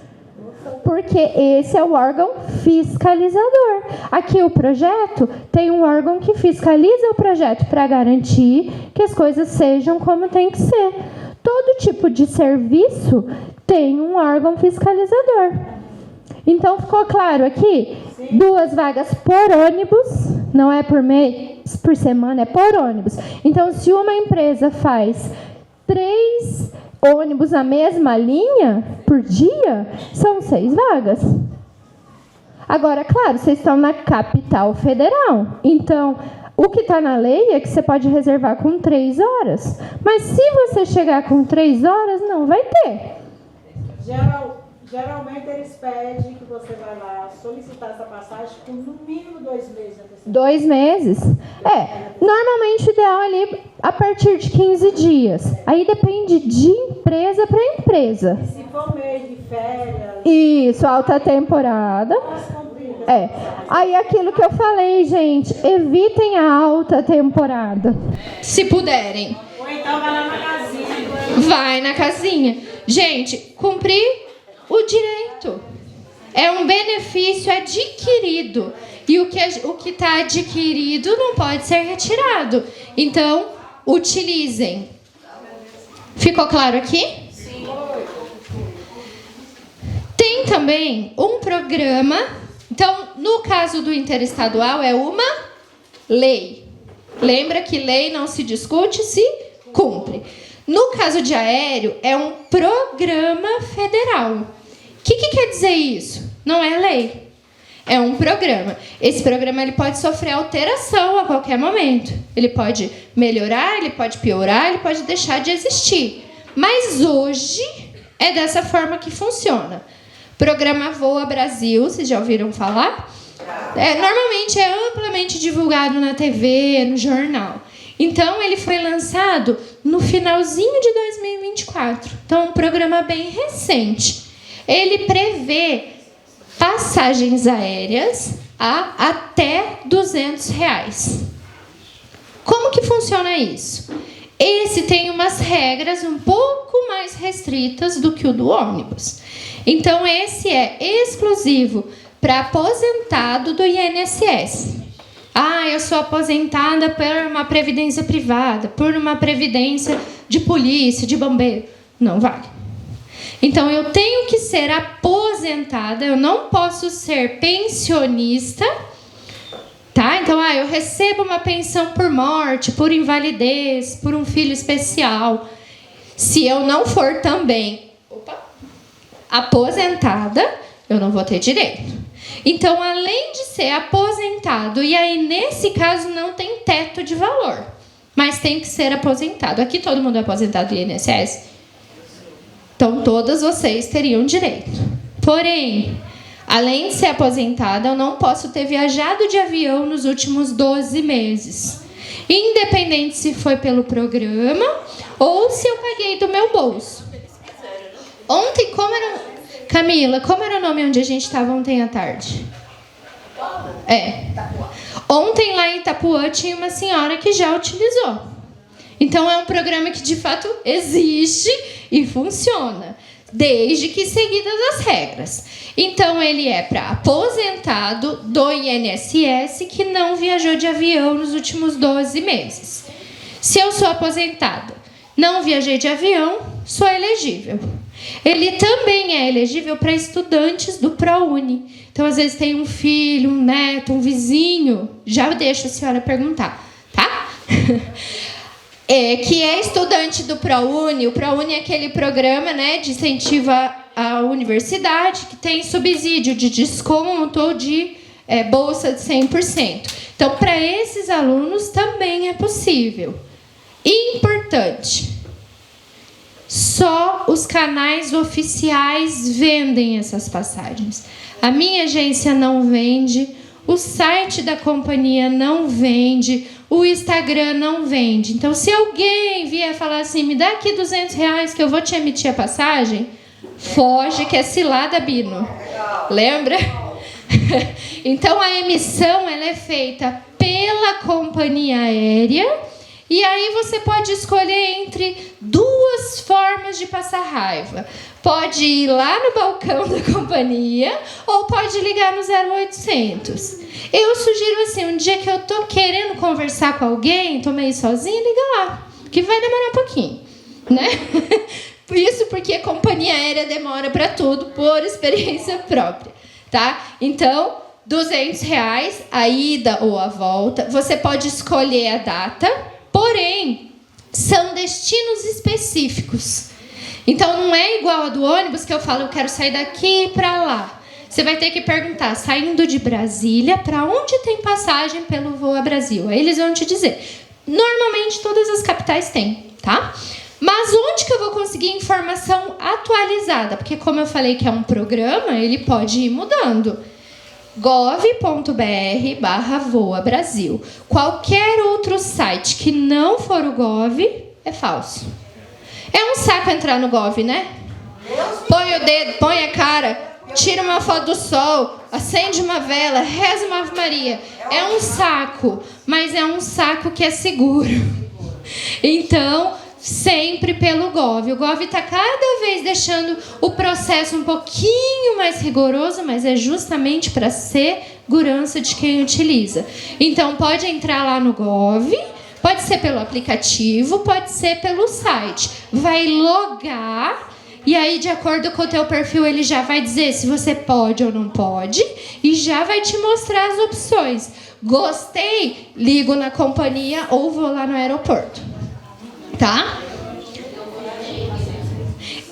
Porque esse é o órgão fiscalizador. Aqui o projeto tem um órgão que fiscaliza o projeto para garantir que as coisas sejam como tem que ser. Todo tipo de serviço tem um órgão fiscalizador. Então, ficou claro aqui? 2 vagas por ônibus, não é por mês, por semana, é por ônibus. Então, se uma empresa faz 3 ônibus na mesma linha por dia, são 6 vagas. Agora, claro, vocês estão na capital federal. Então, o que está na lei é que você pode reservar com 3 horas. Mas se você chegar com 3 horas, não vai ter. Geralmente eles pedem que você vai lá solicitar essa passagem com no mínimo 2 meses. 2 meses? Normalmente o ideal é ali a partir de 15 dias. Aí depende de empresa para empresa. E se for mês de férias... Isso, alta temporada. Aí aquilo que eu falei, gente, evitem a alta temporada. Se puderem. Ou então vai lá na casinha. Vai na casinha. Gente, cumprir o direito. É um benefício adquirido. E o que está adquirido não pode ser retirado. Então, utilizem. Ficou claro aqui? Sim. Tem também um programa. Então, no caso do interestadual, é uma lei. Lembra que lei não se discute, se cumpre. No caso de aéreo, é um programa federal. O que quer dizer isso? Não é lei. É um programa. Esse programa ele pode sofrer alteração a qualquer momento. Ele pode melhorar, ele pode piorar, ele pode deixar de existir. Mas hoje é dessa forma que funciona. Programa Voa Brasil, vocês já ouviram falar? Normalmente é amplamente divulgado na TV, no jornal. Então, ele foi lançado no finalzinho de 2024. Então, é um programa bem recente. Ele prevê passagens aéreas a até R$200. Como que funciona isso? Esse tem umas regras um pouco mais restritas do que o do ônibus. Então, esse é exclusivo para aposentado do INSS. Eu sou aposentada por uma previdência privada, por uma previdência de polícia, de bombeiro. Não vale. Então, eu tenho que ser aposentada, eu não posso ser pensionista, tá? Então, eu recebo uma pensão por morte, por invalidez, por um filho especial. Se eu não for também aposentada, eu não vou ter direito. Então, além de ser aposentado, e aí nesse caso não tem teto de valor, mas tem que ser aposentado. Aqui todo mundo é aposentado do INSS? Então, todas vocês teriam direito. Porém, além de ser aposentada, eu não posso ter viajado de avião nos últimos 12 meses. Independente se foi pelo programa ou se eu paguei do meu bolso. Ontem, Camila, como era o nome onde a gente estava ontem à tarde? Ontem lá em Itapuã tinha uma senhora que já utilizou. Então é um programa que de fato existe e funciona, desde que seguidas as regras. Então ele é para aposentado do INSS que não viajou de avião nos últimos 12 meses. Se eu sou aposentada, não viajei de avião, sou elegível. Ele também é elegível para estudantes do ProUni. Então, às vezes, tem um filho, um neto, um vizinho. Já deixo a senhora perguntar, tá? Que é estudante do ProUni. O ProUni é aquele programa, né, de incentivo à universidade que tem subsídio de desconto ou de bolsa de 100%. Então, para esses alunos também é possível. Importante, só os canais oficiais vendem essas passagens. A minha agência não vende, o site da companhia não vende, o Instagram não vende. Então, se alguém vier falar assim, me dá aqui R$200 que eu vou te emitir a passagem, foge que é cilada, Bino. Lembra? Então, a emissão ela é feita pela companhia aérea. E aí você pode escolher entre duas formas de passar raiva. Pode ir lá no balcão da companhia ou pode ligar no 0800. Eu sugiro assim, um dia que eu tô querendo conversar com alguém, tô meio sozinha, liga lá, que vai demorar um pouquinho, né? Isso porque a companhia aérea demora para tudo, por experiência própria, tá? Então, R$200 a ida ou a volta. Você pode escolher a data. Porém, são destinos específicos. Então, não é igual a do ônibus que eu falo, eu quero sair daqui para lá. Você vai ter que perguntar, saindo de Brasília, para onde tem passagem pelo Voa Brasil? Aí eles vão te dizer. Normalmente, todas as capitais têm, tá? Mas onde que eu vou conseguir informação atualizada? Porque, como eu falei que é um programa, ele pode ir mudando. gov.br/Voa Brasil. Qualquer outro site que não for o Gov é falso. É um saco entrar no Gov, né? Põe o dedo, põe a cara, tira uma foto do sol, acende uma vela, reza uma Ave Maria. É um saco, mas é um saco que é seguro. Então, sempre pelo Gov. O Gov está cada vez deixando o processo um pouquinho mais rigoroso, mas é justamente para segurança de quem utiliza. Então, pode entrar lá no Gov, pode ser pelo aplicativo, pode ser pelo site. Vai logar e aí, de acordo com o teu perfil, ele já vai dizer se você pode ou não pode e já vai te mostrar as opções. Gostei? Ligo na companhia ou vou lá no aeroporto. Tá?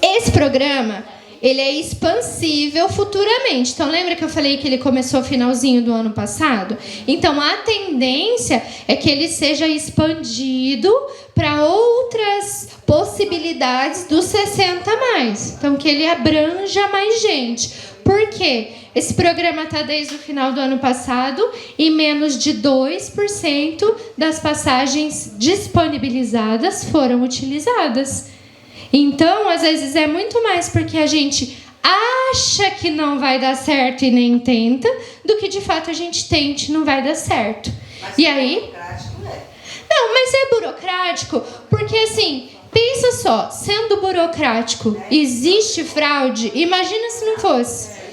Esse programa, ele é expansível futuramente. Então, lembra que eu falei que ele começou no finalzinho do ano passado? Então, a tendência é que ele seja expandido para outras possibilidades dos 60+. Então, que ele abranja mais gente. Por quê? Esse programa está desde o final do ano passado e menos de 2% das passagens disponibilizadas foram utilizadas. Então, às vezes, é muito mais porque a gente acha que não vai dar certo e nem tenta, do que, de fato, a gente tente e não vai dar certo. Mas e aí... burocrático, né? Não, mas é burocrático porque, assim, pensa só, sendo burocrático, existe fraude? Imagina se não fosse.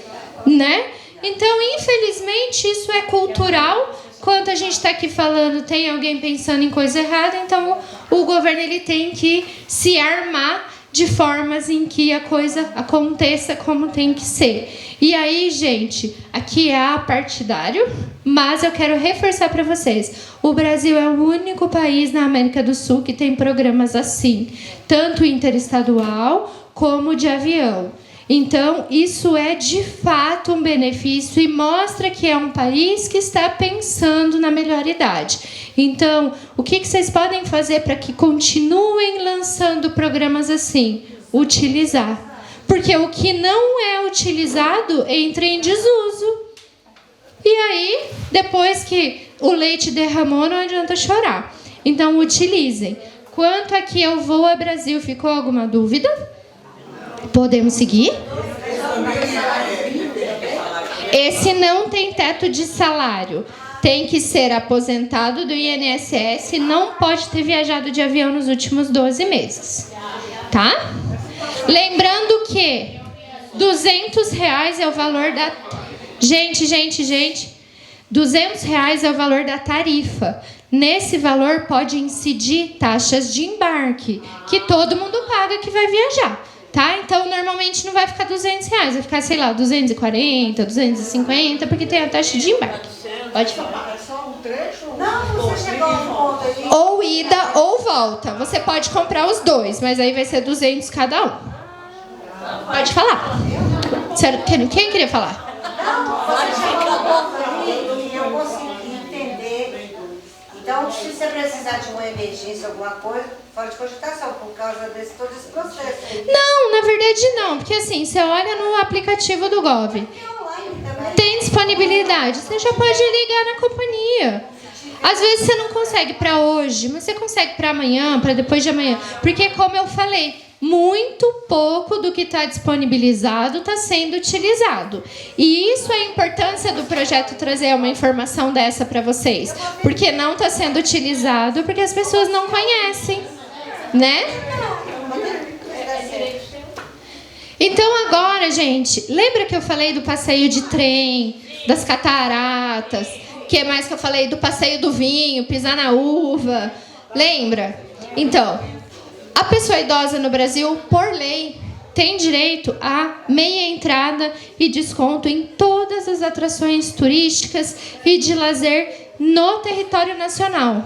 Né? Então, infelizmente, isso é cultural. Quando a gente está aqui falando, tem alguém pensando em coisa errada, então o governo ele tem que se armar de formas em que a coisa aconteça como tem que ser. E aí, gente, aqui é apartidário, mas eu quero reforçar para vocês. O Brasil é o único país na América do Sul que tem programas assim, tanto interestadual como de avião. Então, isso é de fato um benefício e mostra que é um país que está pensando na melhor idade. Então, o que vocês podem fazer para que continuem lançando programas assim? Utilizar. Porque o que não é utilizado entra em desuso. E aí, depois que o leite derramou, não adianta chorar. Então, utilizem. Quanto aqui ao Voa Brasil, ficou alguma dúvida? Podemos seguir? Esse não tem teto de salário. Tem que ser aposentado do INSS e não pode ter viajado de avião nos últimos 12 meses. Tá? Lembrando que R$200 é o valor da... Gente. R$200 é o valor da tarifa. Nesse valor pode incidir taxas de embarque, que todo mundo paga que vai viajar. Tá? Então, normalmente não vai ficar R$200, vai ficar, sei lá, 240, 250, porque tem a taxa de embarque. Pode falar. Não, você chegou ao ponto aí. Ou ida ou volta. Você pode comprar os dois, mas aí vai ser 200 cada um. Pode falar. Quem queria falar? Não, você chegou ao ponto aí. Então, se você precisar de uma emergência, alguma coisa, pode cogitação, por causa desse todo esse processo aí. Não, na verdade não, porque assim, você olha no aplicativo do Gov, Tem online também. tem disponibilidade, você já pode ligar na companhia. Às vezes você não consegue para hoje, mas você consegue para amanhã, para depois de amanhã. Porque, como eu falei, muito pouco do que está disponibilizado está sendo utilizado. E isso é a importância do projeto trazer uma informação dessa para vocês. Porque não está sendo utilizado, porque as pessoas não conhecem, né? Então agora, gente, lembra que eu falei do passeio de trem, das cataratas? O que mais que eu falei? Do passeio do vinho, pisar na uva. Lembra? Então, a pessoa idosa no Brasil, por lei, tem direito a meia entrada e desconto em todas as atrações turísticas e de lazer no território nacional.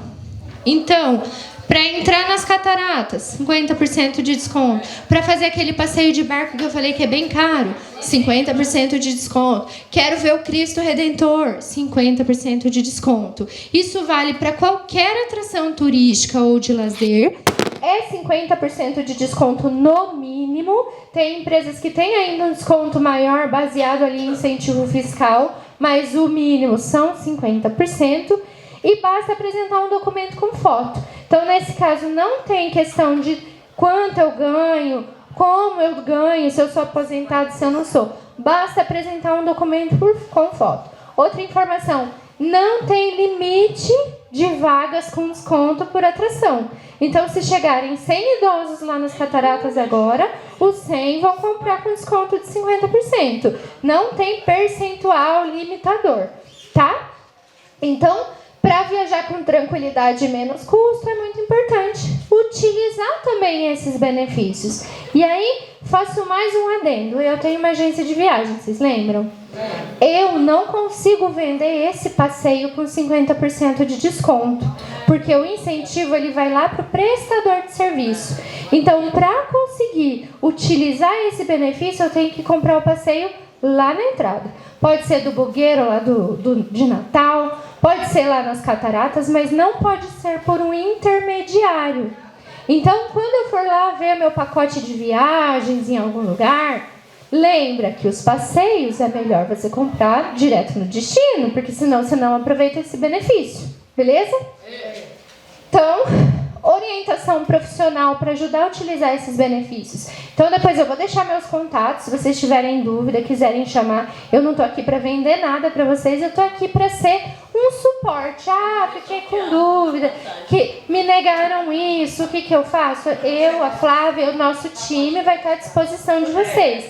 Então, para entrar nas cataratas, 50% de desconto. Para fazer aquele passeio de barco que eu falei que é bem caro, 50% de desconto. Quero ver o Cristo Redentor, 50% de desconto. Isso vale para qualquer atração turística ou de lazer. É 50% de desconto no mínimo. Tem empresas que têm ainda um desconto maior baseado ali em incentivo fiscal, mas o mínimo são 50%. E basta apresentar um documento com foto. Então, nesse caso, não tem questão de quanto eu ganho, como eu ganho, se eu sou aposentado, se eu não sou. Basta apresentar um documento com foto. Outra informação, não tem limite de vagas com desconto por atração. Então, se chegarem 100 idosos lá nas cataratas agora, os 100 vão comprar com desconto de 50%. Não tem percentual limitador, tá? Então, para viajar com tranquilidade e menos custo, é muito importante utilizar também esses benefícios. E aí, faço mais um adendo. Eu tenho uma agência de viagem, vocês lembram? Eu não consigo vender esse passeio com 50% de desconto, porque o incentivo ele vai lá para o prestador de serviço. Então, para conseguir utilizar esse benefício, eu tenho que comprar o passeio lá na entrada. Pode ser do Bugueiro, lá de Natal, pode ser lá nas cataratas, mas não pode ser por um intermediário. Então, quando eu for lá ver meu pacote de viagens em algum lugar, lembra que os passeios é melhor você comprar direto no destino, porque senão você não aproveita esse benefício. Beleza? Então, orientação profissional para ajudar a utilizar esses benefícios. Então, depois eu vou deixar meus contatos, se vocês tiverem dúvida, quiserem chamar. Eu não estou aqui para vender nada para vocês, eu estou aqui para ser um suporte. Ah, fiquei com dúvida, que me negaram isso, o que eu faço? Eu, a Flávia, o nosso time vai estar à disposição de vocês.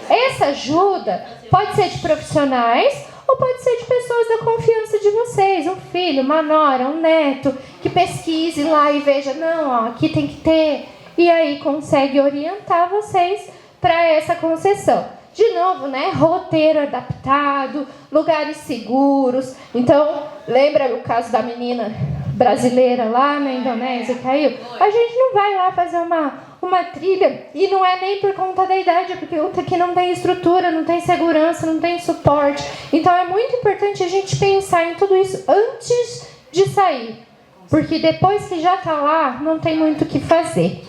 Essa ajuda pode ser de profissionais ou pode ser de pessoas da confiança de vocês, um filho, uma nora, um neto, que pesquise lá e veja, não, ó, aqui tem que ter, e aí consegue orientar vocês para essa concessão. De novo, né, roteiro adaptado, lugares seguros. Então, lembra o caso da menina brasileira lá na Indonésia que caiu? A gente não vai lá fazer uma trilha, e não é nem por conta da idade, porque aqui não tem estrutura, não tem segurança, não tem suporte. Então é muito importante a gente pensar em tudo isso antes de sair, porque depois que já está lá, não tem muito o que fazer.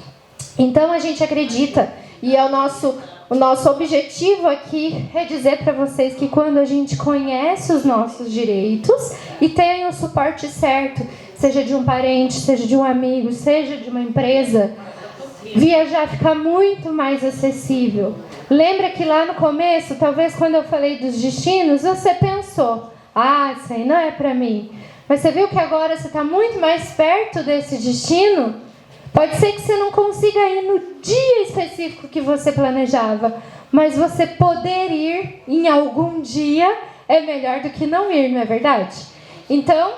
Então a gente acredita, e é o nosso objetivo aqui é dizer para vocês que quando a gente conhece os nossos direitos e tem o suporte certo, seja de um parente, seja de um amigo, seja de uma empresa, viajar fica muito mais acessível. Lembra que lá no começo, talvez quando eu falei dos destinos, você pensou, isso aí não é para mim. Mas você viu que agora você está muito mais perto desse destino? Pode ser que você não consiga ir no dia específico que você planejava, mas você poder ir em algum dia é melhor do que não ir, não é verdade? Então,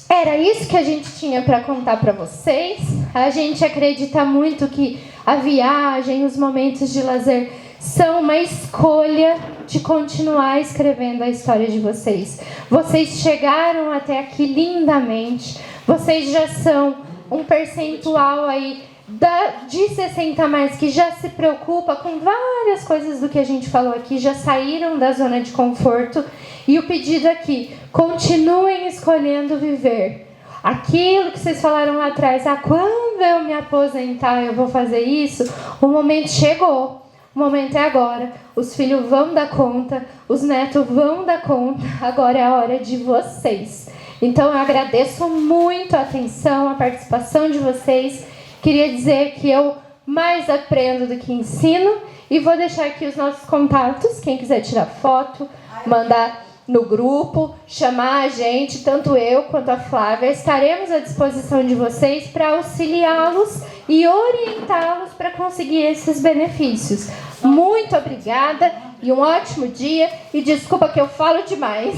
era isso que a gente tinha para contar para vocês. A gente acredita muito que a viagem, os momentos de lazer são uma escolha de continuar escrevendo a história de vocês. Vocês chegaram até aqui lindamente. Vocês já são um percentual aí de 60 mais que já se preocupa com várias coisas do que a gente falou aqui, já saíram da zona de conforto. E o pedido aqui, continuem escolhendo viver. Aquilo que vocês falaram lá atrás, quando eu me aposentar eu vou fazer isso, o momento chegou. O momento é agora. Os filhos vão dar conta, os netos vão dar conta. Agora é a hora de vocês. Então eu agradeço muito a atenção, a participação de vocês. Queria dizer que eu mais aprendo do que ensino. E vou deixar aqui os nossos contatos. Quem quiser tirar foto, mandar no grupo, chamar a gente, tanto eu quanto a Flávia, estaremos à disposição de vocês para auxiliá-los e orientá-los para conseguir esses benefícios. Muito obrigada e um ótimo dia. E desculpa que eu falo demais.